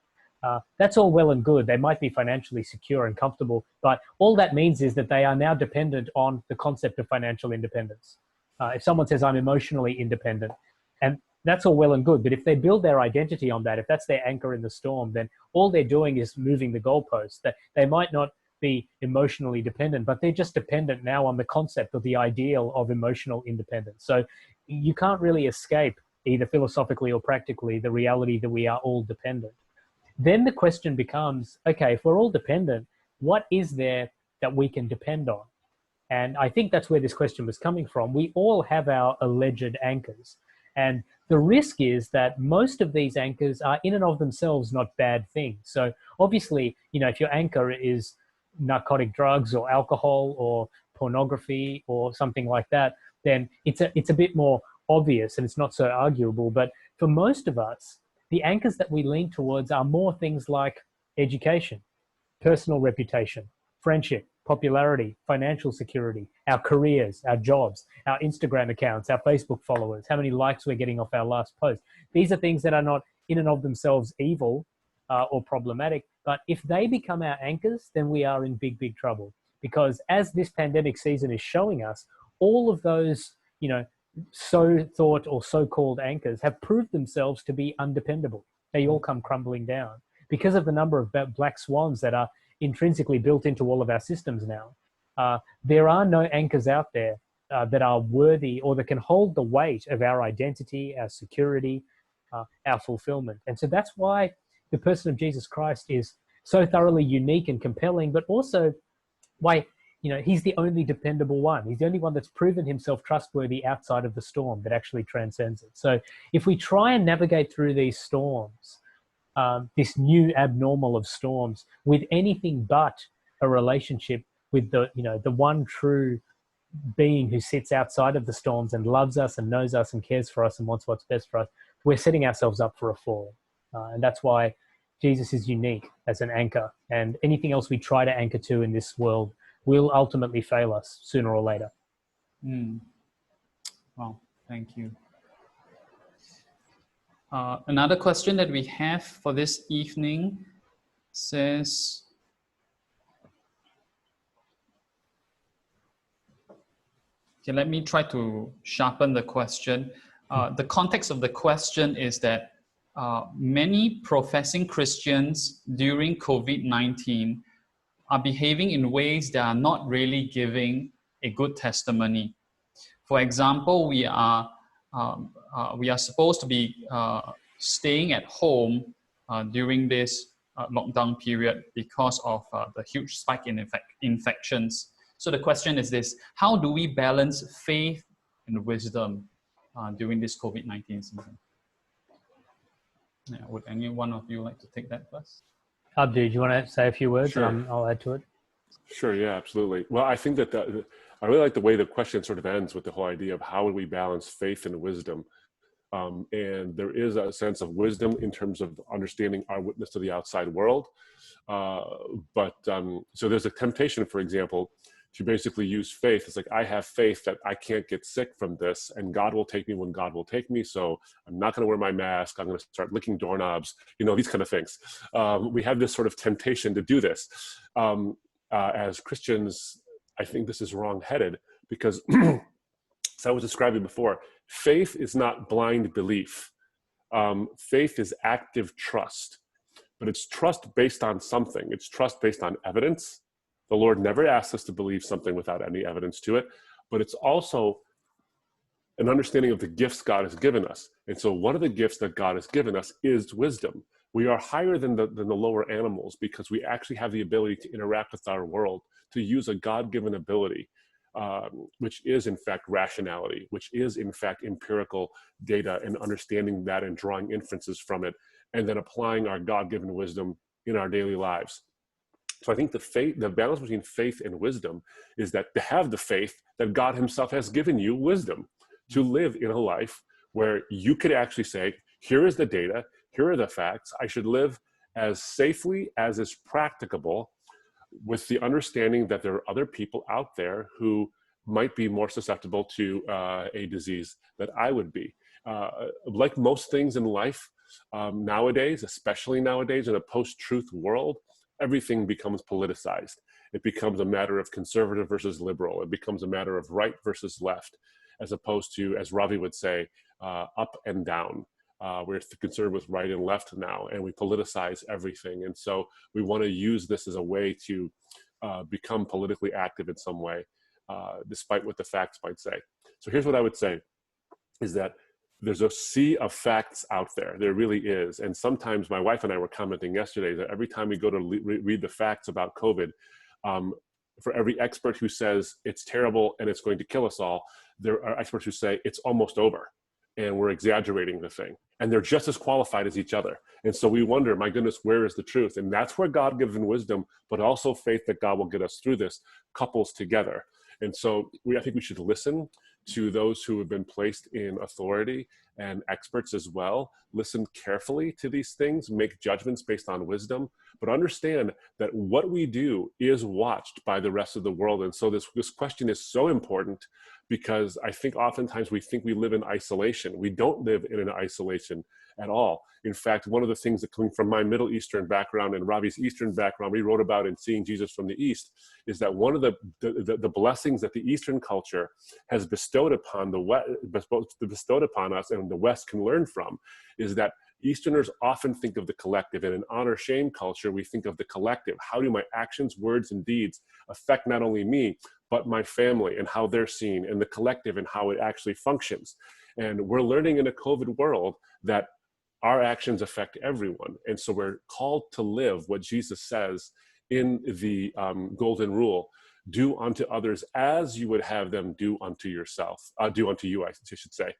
that's all well and good. They might be financially secure and comfortable, but all that means is that they are now dependent on the concept of financial independence. If someone says, I'm emotionally independent, and that's all well and good, but if they build their identity on that, if that's their anchor in the storm, then all they're doing is moving the goalposts. That they might not be emotionally dependent, but they're just dependent now on the concept or the ideal of emotional independence. So you can't really escape, either philosophically or practically, the reality that we are all dependent. Then the question becomes, okay, if we're all dependent, what is there that we can depend on? And I think that's where this question was coming from. We all have our alleged anchors. And the risk is that most of these anchors are in and of themselves not bad things. So obviously, you know, if your anchor is narcotic drugs or alcohol or pornography or something like that, then it's a bit more obvious and it's not so arguable. But for most of us, the anchors that we lean towards are more things like education, personal reputation, friendship, popularity, financial security, our careers, our jobs, our Instagram accounts, our Facebook followers, how many likes we're getting off our last post. These are things that are not in and of themselves evil or problematic, but if they become our anchors, then we are in big, big trouble. Because as this pandemic season is showing us, all of those, you know, so-thought or so-called anchors have proved themselves to be undependable. They all come crumbling down because of the number of black swans that are intrinsically built into all of our systems now. There are no anchors out there that are worthy or that can hold the weight of our identity, our security, our fulfillment. And so that's why the person of Jesus Christ is so thoroughly unique and compelling, but also why, you know, he's the only dependable one. He's the only one that's proven himself trustworthy outside of the storm that actually transcends it. So if we try and navigate through these storms, this new abnormal of storms, with anything but a relationship with the, you know, the one true being who sits outside of the storms and loves us and knows us and cares for us and wants what's best for us, we're setting ourselves up for a fall. And that's why Jesus is unique as an anchor, and anything else we try to anchor to in this world will ultimately fail us sooner or later. Well, thank you. Another question that we have for this evening says, okay, let me try to sharpen the question. The context of the question is that many professing Christians during COVID-19 are behaving in ways that are not really giving a good testimony. For example, we are supposed to be staying at home during this lockdown period because of the huge spike in infections. So the question is this: how do we balance faith and wisdom during this COVID-19 season? Yeah, would any one of you like to take that first? Abdu, do you want to say a few words? Sure. And I'll add to it. Sure, yeah, absolutely. Well, I think that I really like the way the question sort of ends with the whole idea of how do we balance faith and wisdom. And there is a sense of wisdom in terms of understanding our witness to the outside world. So there's a temptation, for example, to basically use faith. It's like, I have faith that I can't get sick from this, and God will take me when God will take me. So I'm not going to wear my mask. I'm going to start licking doorknobs, these kind of things. We have this sort of temptation to do this. As Christians, I think this is wrong-headed because, as I was describing before, faith is not blind belief. Faith is active trust, but it's trust based on something. It's trust based on evidence. The Lord never asks us to believe something without any evidence to it, but it's also an understanding of the gifts God has given us. And so one of the gifts that God has given us is wisdom. We are higher than the lower animals because we actually have the ability to interact with our world, to use a God-given ability, which is in fact rationality, which is in fact empirical data and understanding that and drawing inferences from it, and then applying our God-given wisdom in our daily lives. So I think the balance between faith and wisdom is that to have the faith that God himself has given you wisdom to live in a life where you could actually say, here is the data, here are the facts, I should live as safely as is practicable, with the understanding that there are other people out there who might be more susceptible to a disease that I would be. Like most things in life nowadays, especially nowadays in a post-truth world, everything becomes politicized. It becomes a matter of conservative versus liberal. It becomes a matter of right versus left, as opposed to, as Ravi would say, up and down. We're concerned with right and left now, and we politicize everything. And so we want to use this as a way to become politically active in some way, despite what the facts might say. So here's what I would say, is that there's a sea of facts out there. There really is. And sometimes my wife and I were commenting yesterday that every time we go to read the facts about COVID, for every expert who says it's terrible and it's going to kill us all, there are experts who say it's almost over and we're exaggerating the thing. And they're just as qualified as each other. And so we wonder, my goodness, where is the truth? And that's where God-given wisdom, but also faith that God will get us through this, couples together. And so I think we should listen to those who have been placed in authority and experts as well. Listen carefully to these things, make judgments based on wisdom, but understand that what we do is watched by the rest of the world. And so this question is so important, because I think oftentimes we think we live in isolation. We don't live in an isolation at all. In fact, one of the things that, coming from my Middle Eastern background and Ravi's Eastern background, we wrote about in Seeing Jesus from the East, is that one of the blessings that the Eastern culture has bestowed upon bestowed upon us, and the West can learn from, is that Easterners often think of the collective. In an honor-shame culture, we think of the collective. How do my actions, words, and deeds affect not only me, but my family and how they're seen, and the collective and how it actually functions? And we're learning in a COVID world that our actions affect everyone. And so we're called to live what Jesus says in the golden rule: do unto others as you would have them do unto yourself, do unto you, I should say.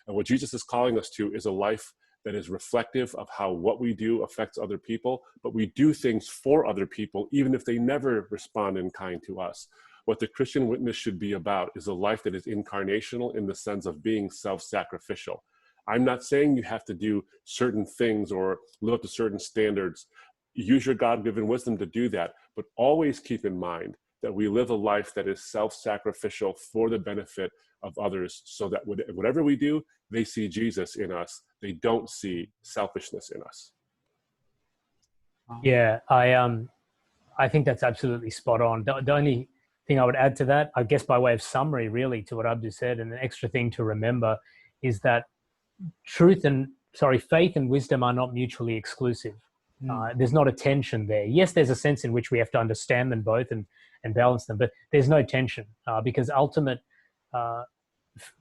And what Jesus is calling us to is a life that is reflective of how what we do affects other people, but we do things for other people, even if they never respond in kind to us. What the Christian witness should be about is a life that is incarnational in the sense of being self-sacrificial. I'm not saying you have to do certain things or live up to certain standards. Use your God-given wisdom to do that, but always keep in mind that we live a life that is self-sacrificial for the benefit of others, so that whatever we do, they see Jesus in us. They don't see selfishness in us. Yeah, I think that's absolutely spot on. The only thing I would add to that, I guess by way of summary really to what Abdu said, and an extra thing to remember, is that faith and wisdom are not mutually exclusive. There's not a tension there. Yes, there's a sense in which we have to understand them both and balance them, but there's no tension because ultimate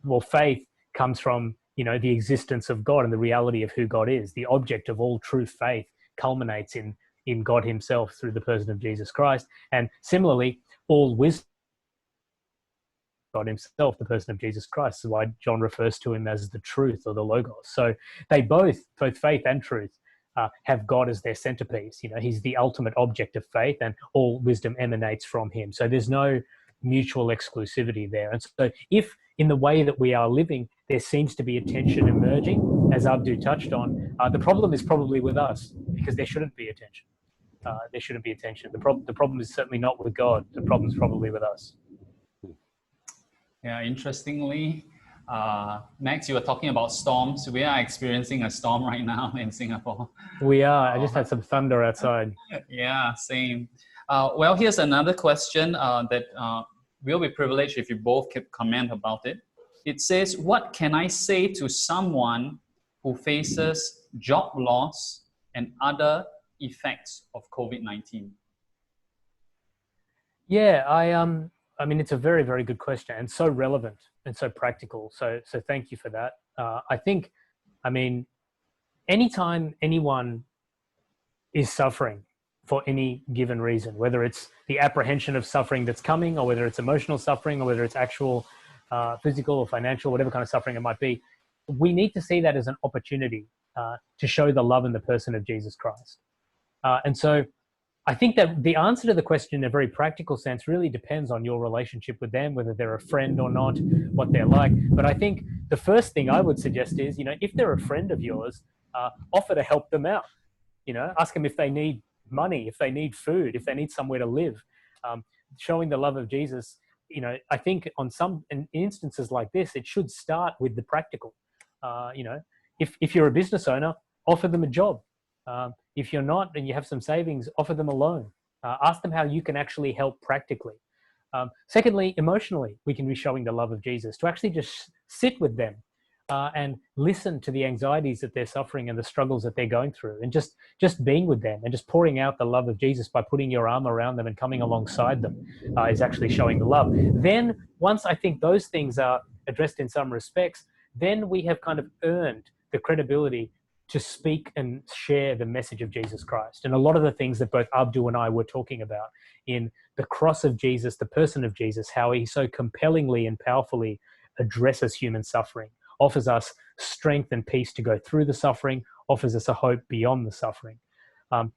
well, faith comes from, the existence of God and the reality of who God is. The object of all true faith culminates in God himself through the person of Jesus Christ. And similarly, all wisdom, God himself, the person of Jesus Christ. So why John refers to him as the truth or the Logos. So they both faith and truth, have God as their centerpiece. He's the ultimate object of faith, and all wisdom emanates from him. So there's no mutual exclusivity there. And so if in the way that we are living, there seems to be a tension emerging, as Abdu touched on, the problem is probably with us, because there shouldn't be a tension. There shouldn't be a tension. The problem is certainly not with God. The problem is probably with us. Yeah, interestingly, Max, you were talking about storms. We are experiencing a storm right now in Singapore. We are. I just had some thunder outside. Yeah, same. Well, here's another question that we'll be privileged if you both could comment about it. It says, what can I say to someone who faces job loss and other effects of COVID-19? Yeah, I mean, it's a very, very good question, and so relevant and so practical. So thank you for that. I mean, anytime anyone is suffering for any given reason, whether it's the apprehension of suffering that's coming, or whether it's emotional suffering, or whether it's actual physical or financial, whatever kind of suffering it might be, we need to see that as an opportunity to show the love in the person of Jesus Christ. And so I think that the answer to the question in a very practical sense really depends on your relationship with them, whether they're a friend or not, what they're like. But I think the first thing I would suggest is, if they're a friend of yours, offer to help them out. Ask them if they need money, if they need food, if they need somewhere to live. Showing the love of Jesus, I think on some instances like this, it should start with the practical. If you're a business owner, offer them a job. If you're not and you have some savings, offer them a loan. Ask them how you can actually help practically. Secondly, emotionally, we can be showing the love of Jesus, to actually just sit with them and listen to the anxieties that they're suffering and the struggles that they're going through, and just being with them and just pouring out the love of Jesus by putting your arm around them and coming alongside them is actually showing the love. Then once I think those things are addressed in some respects, then we have kind of earned the credibility to speak and share the message of Jesus Christ. And a lot of the things that both Abdu and I were talking about in the cross of Jesus, the person of Jesus, how he so compellingly and powerfully addresses human suffering, offers us strength and peace to go through the suffering, offers us a hope beyond the suffering.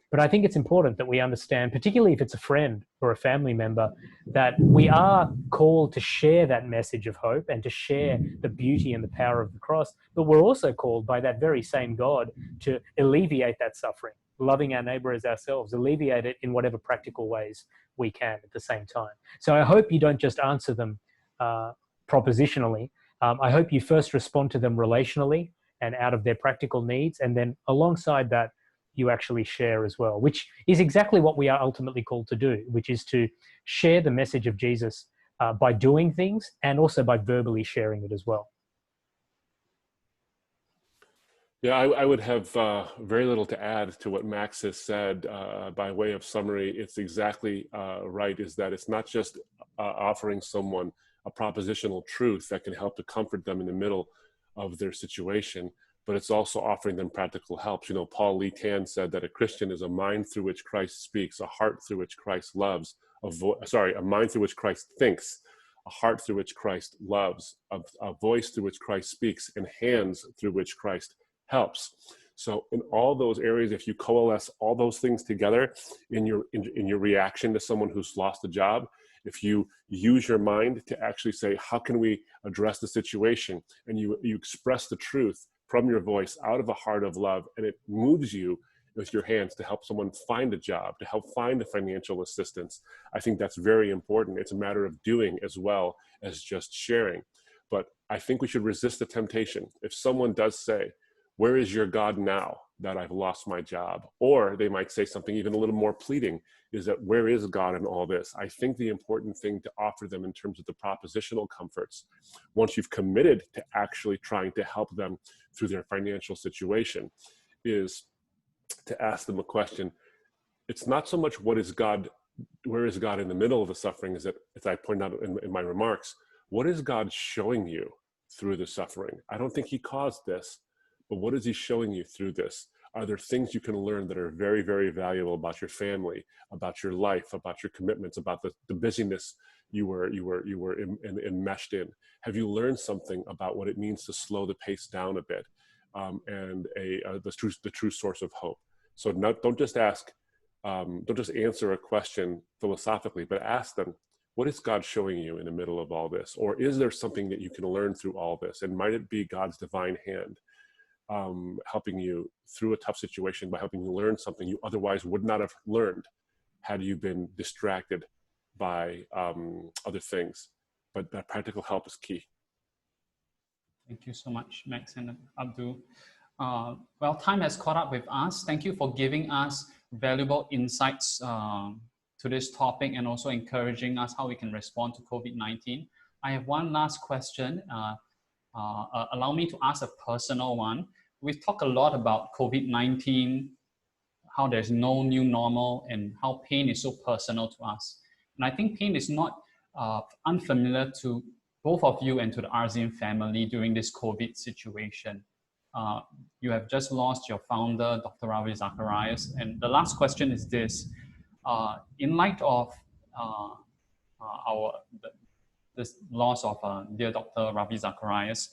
But I think it's important that we understand, particularly if it's a friend or a family member, that we are called to share that message of hope and to share the beauty and the power of the cross. But we're also called by that very same God to alleviate that suffering, loving our neighbor as ourselves, alleviate it in whatever practical ways we can at the same time. So I hope you don't just answer them propositionally. I hope you first respond to them relationally and out of their practical needs, and then alongside that, you actually share as well, which is exactly what we are ultimately called to do, which is to share the message of Jesus by doing things and also by verbally sharing it as well. Yeah, I would have very little to add to what Max has said. By way of summary, it's exactly right, is that it's not just offering someone a propositional truth that can help to comfort them in the middle of their situation, but it's also offering them practical help. Paul Lee Tan said that a Christian is a mind through which Christ speaks, a heart through which Christ loves, a mind through which Christ thinks, a heart through which Christ loves, a voice through which Christ speaks, and hands through which Christ helps. So in all those areas, if you coalesce all those things together in your reaction to someone who's lost a job, if you use your mind to actually say, how can we address the situation? And you express the truth from your voice out of a heart of love, and it moves you with your hands to help someone find a job, to help find the financial assistance. I think that's very important. It's a matter of doing as well as just sharing. But I think we should resist the temptation. If someone does say, where is your God now that I've lost my job? Or they might say something even a little more pleading, is that where is God in all this? I think the important thing to offer them in terms of the propositional comforts, once you've committed to actually trying to help them through their financial situation, is to ask them a question. It's not so much where is God in the middle of the suffering, is that, as I pointed out in my remarks, what is God showing you through the suffering? I don't think he caused this, but what is he showing you through this? Are there things you can learn that are very, very valuable about your family, about your life, about your commitments, about the busyness you were enmeshed in? Have you learned something about what it means to slow the pace down a bit, and the true source of hope? So don't just answer a question philosophically, but ask them, what is God showing you in the middle of all this? Or is there something that you can learn through all this? And might it be God's divine hand helping you through a tough situation by helping you learn something you otherwise would not have learned had you been distracted by other things? But that practical help is key. Thank you so much, Max and Abdul. Well, time has caught up with us. Thank you for giving us valuable insights to this topic and also encouraging us how we can respond to COVID-19. I have one last question. Allow me to ask a personal one. We've talked a lot about COVID-19, how there's no new normal, and how pain is so personal to us. And I think pain is not unfamiliar to both of you and to the Arzin family during this COVID situation. You have just lost your founder, Dr. Ravi Zacharias. And the last question is this. In light of this loss of dear Dr. Ravi Zacharias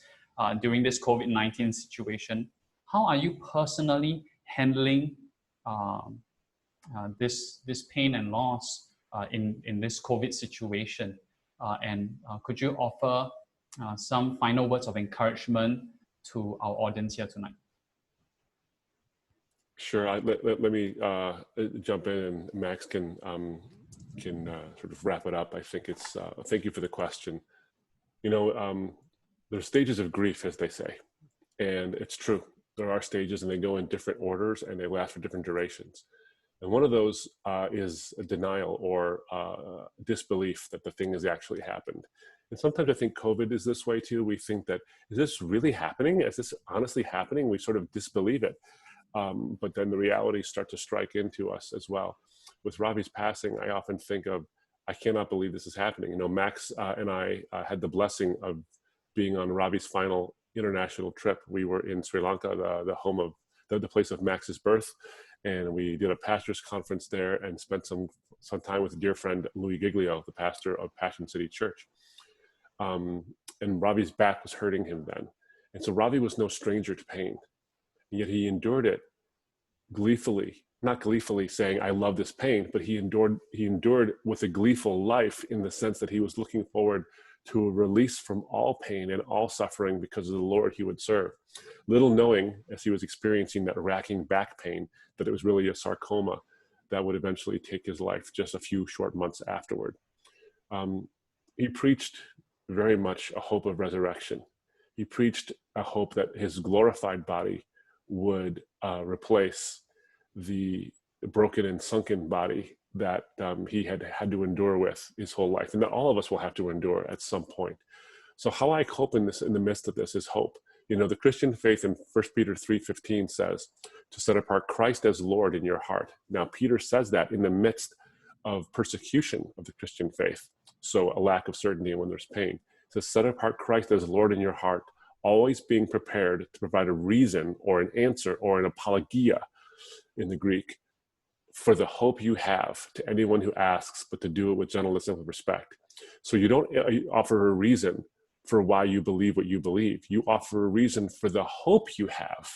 during this COVID-19 situation, how are you personally handling this pain and loss in this COVID situation? And could you offer some final words of encouragement to our audience here tonight? Sure. Let me jump in, and Max can sort of wrap it up. I think it's thank you for the question. You know, there's stages of grief, as they say, and it's true. There are stages, and they go in different orders, and they last for different durations. And one of those is a denial or disbelief that the thing has actually happened. And sometimes I think COVID is this way too. We think that, is this really happening? Is this honestly happening? We sort of disbelieve it. But then the realities start to strike into us as well. With Ravi's passing, I often think of, I cannot believe this is happening. You know, Max and I had the blessing of being on Ravi's final international trip. We were in Sri Lanka, the home of the place of Max's birth. And we did a pastor's conference there and spent some time with a dear friend, Louis Giglio, the pastor of Passion City Church. And Ravi's back was hurting him then. And so Ravi was no stranger to pain. And yet he endured it gleefully, not gleefully saying, I love this pain, but he endured with a gleeful life, in the sense that he was looking forward to a release from all pain and all suffering because of the Lord he would serve. Little knowing, as he was experiencing that racking back pain, that it was really a sarcoma that would eventually take his life just a few short months afterward. He preached very much a hope of resurrection. He preached a hope that his glorified body would replace the broken and sunken body that he had to endure with his whole life, and that all of us will have to endure at some point. So how I cope in the midst of this is hope. You know, the Christian faith in 1 Peter 3:15 says to set apart Christ as Lord in your heart. Now, Peter says that in the midst of persecution of the Christian faith, so a lack of certainty when there's pain. It says, set apart Christ as Lord in your heart, always being prepared to provide a reason or an answer or an apologia in the Greek for the hope you have to anyone who asks, but to do it with gentleness and with respect. So you don't offer a reason for why you believe what you believe. You offer a reason for the hope you have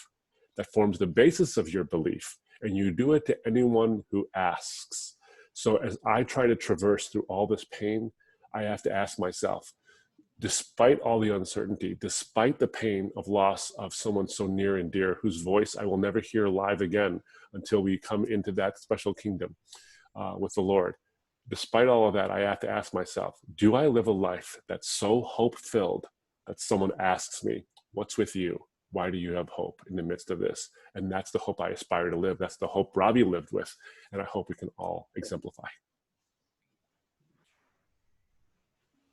that forms the basis of your belief, and you do it to anyone who asks. So as I try to traverse through all this pain, I have to ask myself, despite all the uncertainty, despite the pain of loss of someone so near and dear, whose voice I will never hear live again until we come into that special kingdom with the Lord, despite all of that, I have to ask myself, do I live a life that's so hope-filled that someone asks me, what's with you? Why do you have hope in the midst of this? And that's the hope I aspire to live. That's the hope Ravi lived with, and I hope we can all exemplify.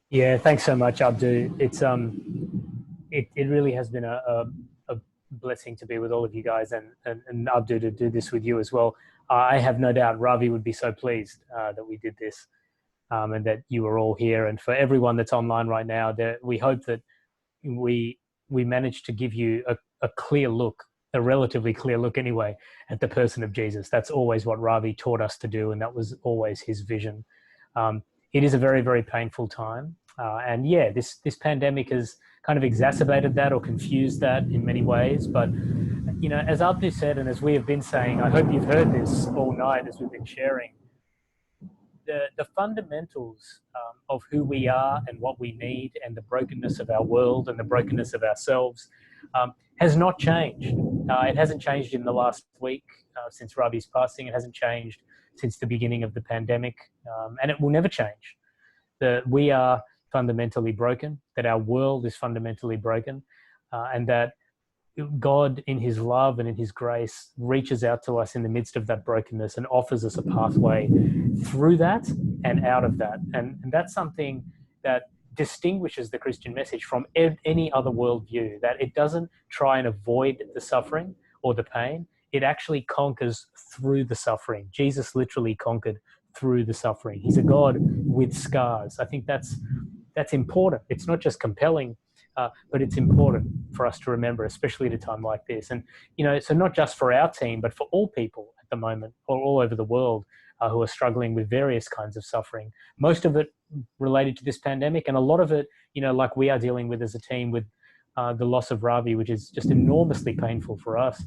Yeah, thanks so much, Abdu. It's it really has been a blessing to be with all of you guys, and Abdu, to do this with you as well. I have no doubt Ravi would be so pleased that we did this, and that you are all here. And for everyone that's online right now, we hope that we managed to give you a clear look, a relatively clear look anyway, at the person of Jesus. That's always what Ravi taught us to do, and that was always his vision. It is a very, very painful time. And yeah, this pandemic has kind of exacerbated that or confused that in many ways. But, you know, as Abdu said, and as we have been saying, I hope you've heard this all night as we've been sharing, the fundamentals of who we are and what we need and the brokenness of our world and the brokenness of ourselves has not changed. It hasn't changed in the last week since Ravi's passing. It hasn't changed since the beginning of the pandemic, and it will never change. We are fundamentally broken, that our world is fundamentally broken, and that God, in his love and in his grace, reaches out to us in the midst of that brokenness and offers us a pathway through that and out of that. And that's something that distinguishes the Christian message from any other worldview, that it doesn't try and avoid the suffering or the pain. It actually conquers through the suffering. Jesus literally conquered through the suffering. He's a God with scars. I think that's important. It's not just compelling, but it's important for us to remember, especially at a time like this. And, you know, so not just for our team, but for all people at the moment, or all over the world, who are struggling with various kinds of suffering. Most of it related to this pandemic, and a lot of it, you know, like we are dealing with as a team with the loss of Ravi, which is just enormously painful for us,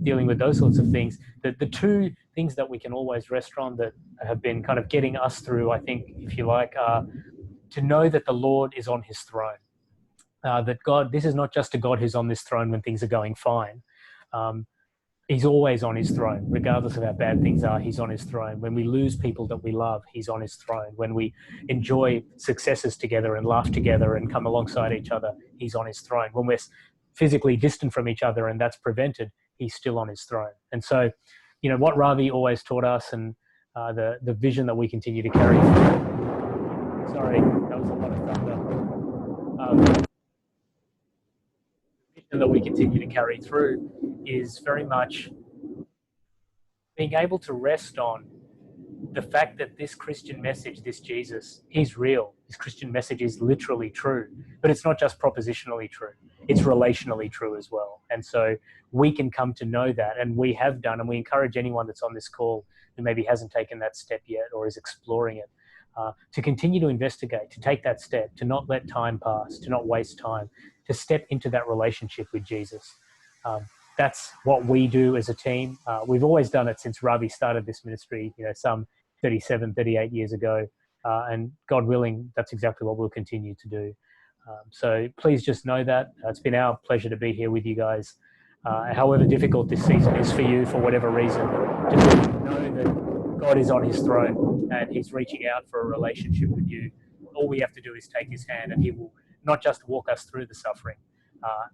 dealing with those sorts of things. The two things that we can always rest on that have been kind of getting us through, I think, if you like, to know that the Lord is on his throne. That God, this is not just a God who's on this throne when things are going fine. He's always on his throne, regardless of how bad things are. He's on his throne. When we lose people that we love, he's on his throne. When we enjoy successes together and laugh together and come alongside each other, he's on his throne. When we're physically distant from each other and that's prevented, he's still on his throne. And so, you know, what Ravi always taught us, and the vision that we continue to carry. Sorry, that was a lot of thunder. That we continue to carry through is very much being able to rest on the fact that this Christian message, this Jesus, he's real. This Christian message is literally true, but it's not just propositionally true. It's relationally true as well. And so we can come to know that, and we have done, and we encourage anyone that's on this call who maybe hasn't taken that step yet or is exploring it, to continue to investigate, to take that step, to not let time pass, to not waste time, to step into that relationship with Jesus. That's what we do as a team. We've always done it since Ravi started this ministry, you know, some 37, 38 years ago. And God willing, that's exactly what we'll continue to do. So please just know that. It's been our pleasure to be here with you guys. However difficult this season is for you, for whatever reason, just know that God is on his throne and he's reaching out for a relationship with you. All we have to do is take his hand, and he will not just walk us through the suffering.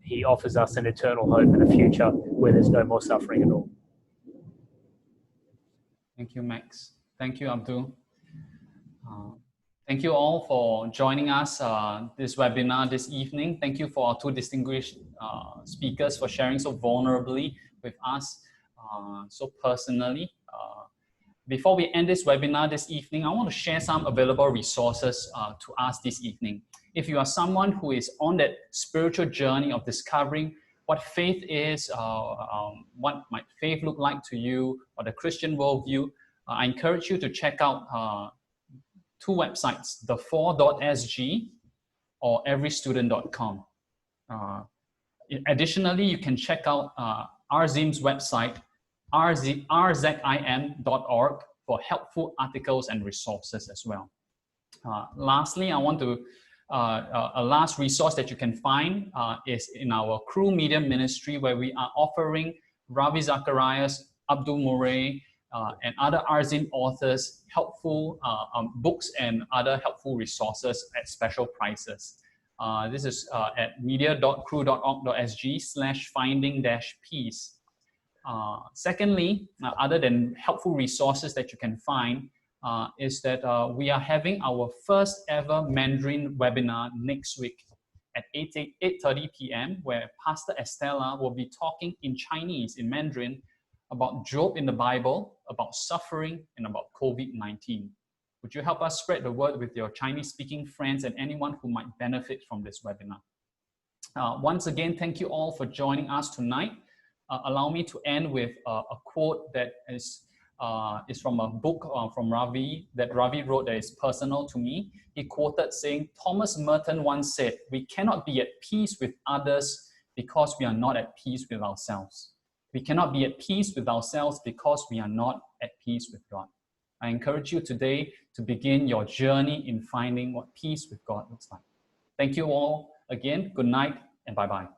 He offers us an eternal hope and a future where there's no more suffering at all. Thank you, Max. Thank you, Abdul. Thank you all for joining us this webinar this evening. Thank you for our two distinguished speakers for sharing so vulnerably with us, so personally. Before we end this webinar this evening, I want to share some available resources to us this evening. If you are someone who is on that spiritual journey of discovering what faith is, what might faith look like to you, or the Christian worldview, I encourage you to check out two websites, the4.sg or everystudent.com. Additionally, you can check out RZIM's website, rzim.org, for helpful articles and resources as well. Lastly, I want to a last resource that you can find is in our Crew Media Ministry, where we are offering Ravi Zacharias, Abdul Murray, and other RZIM authors helpful books and other helpful resources at special prices. This is at media.crew.org.sg/finding-peace. Secondly, other than helpful resources that you can find, is that we are having our first ever Mandarin webinar next week at 8:30 p.m. where Pastor Estella will be talking in Chinese, in Mandarin, about Job in the Bible, about suffering, and about COVID-19. Would you help us spread the word with your Chinese-speaking friends and anyone who might benefit from this webinar? Once again, thank you all for joining us tonight. Allow me to end with a quote that is from a book from Ravi that Ravi wrote that is personal to me. He quoted saying, Thomas Merton once said, "We cannot be at peace with others because we are not at peace with ourselves. We cannot be at peace with ourselves because we are not at peace with God." I encourage you today to begin your journey in finding what peace with God looks like. Thank you all again. Good night and bye-bye.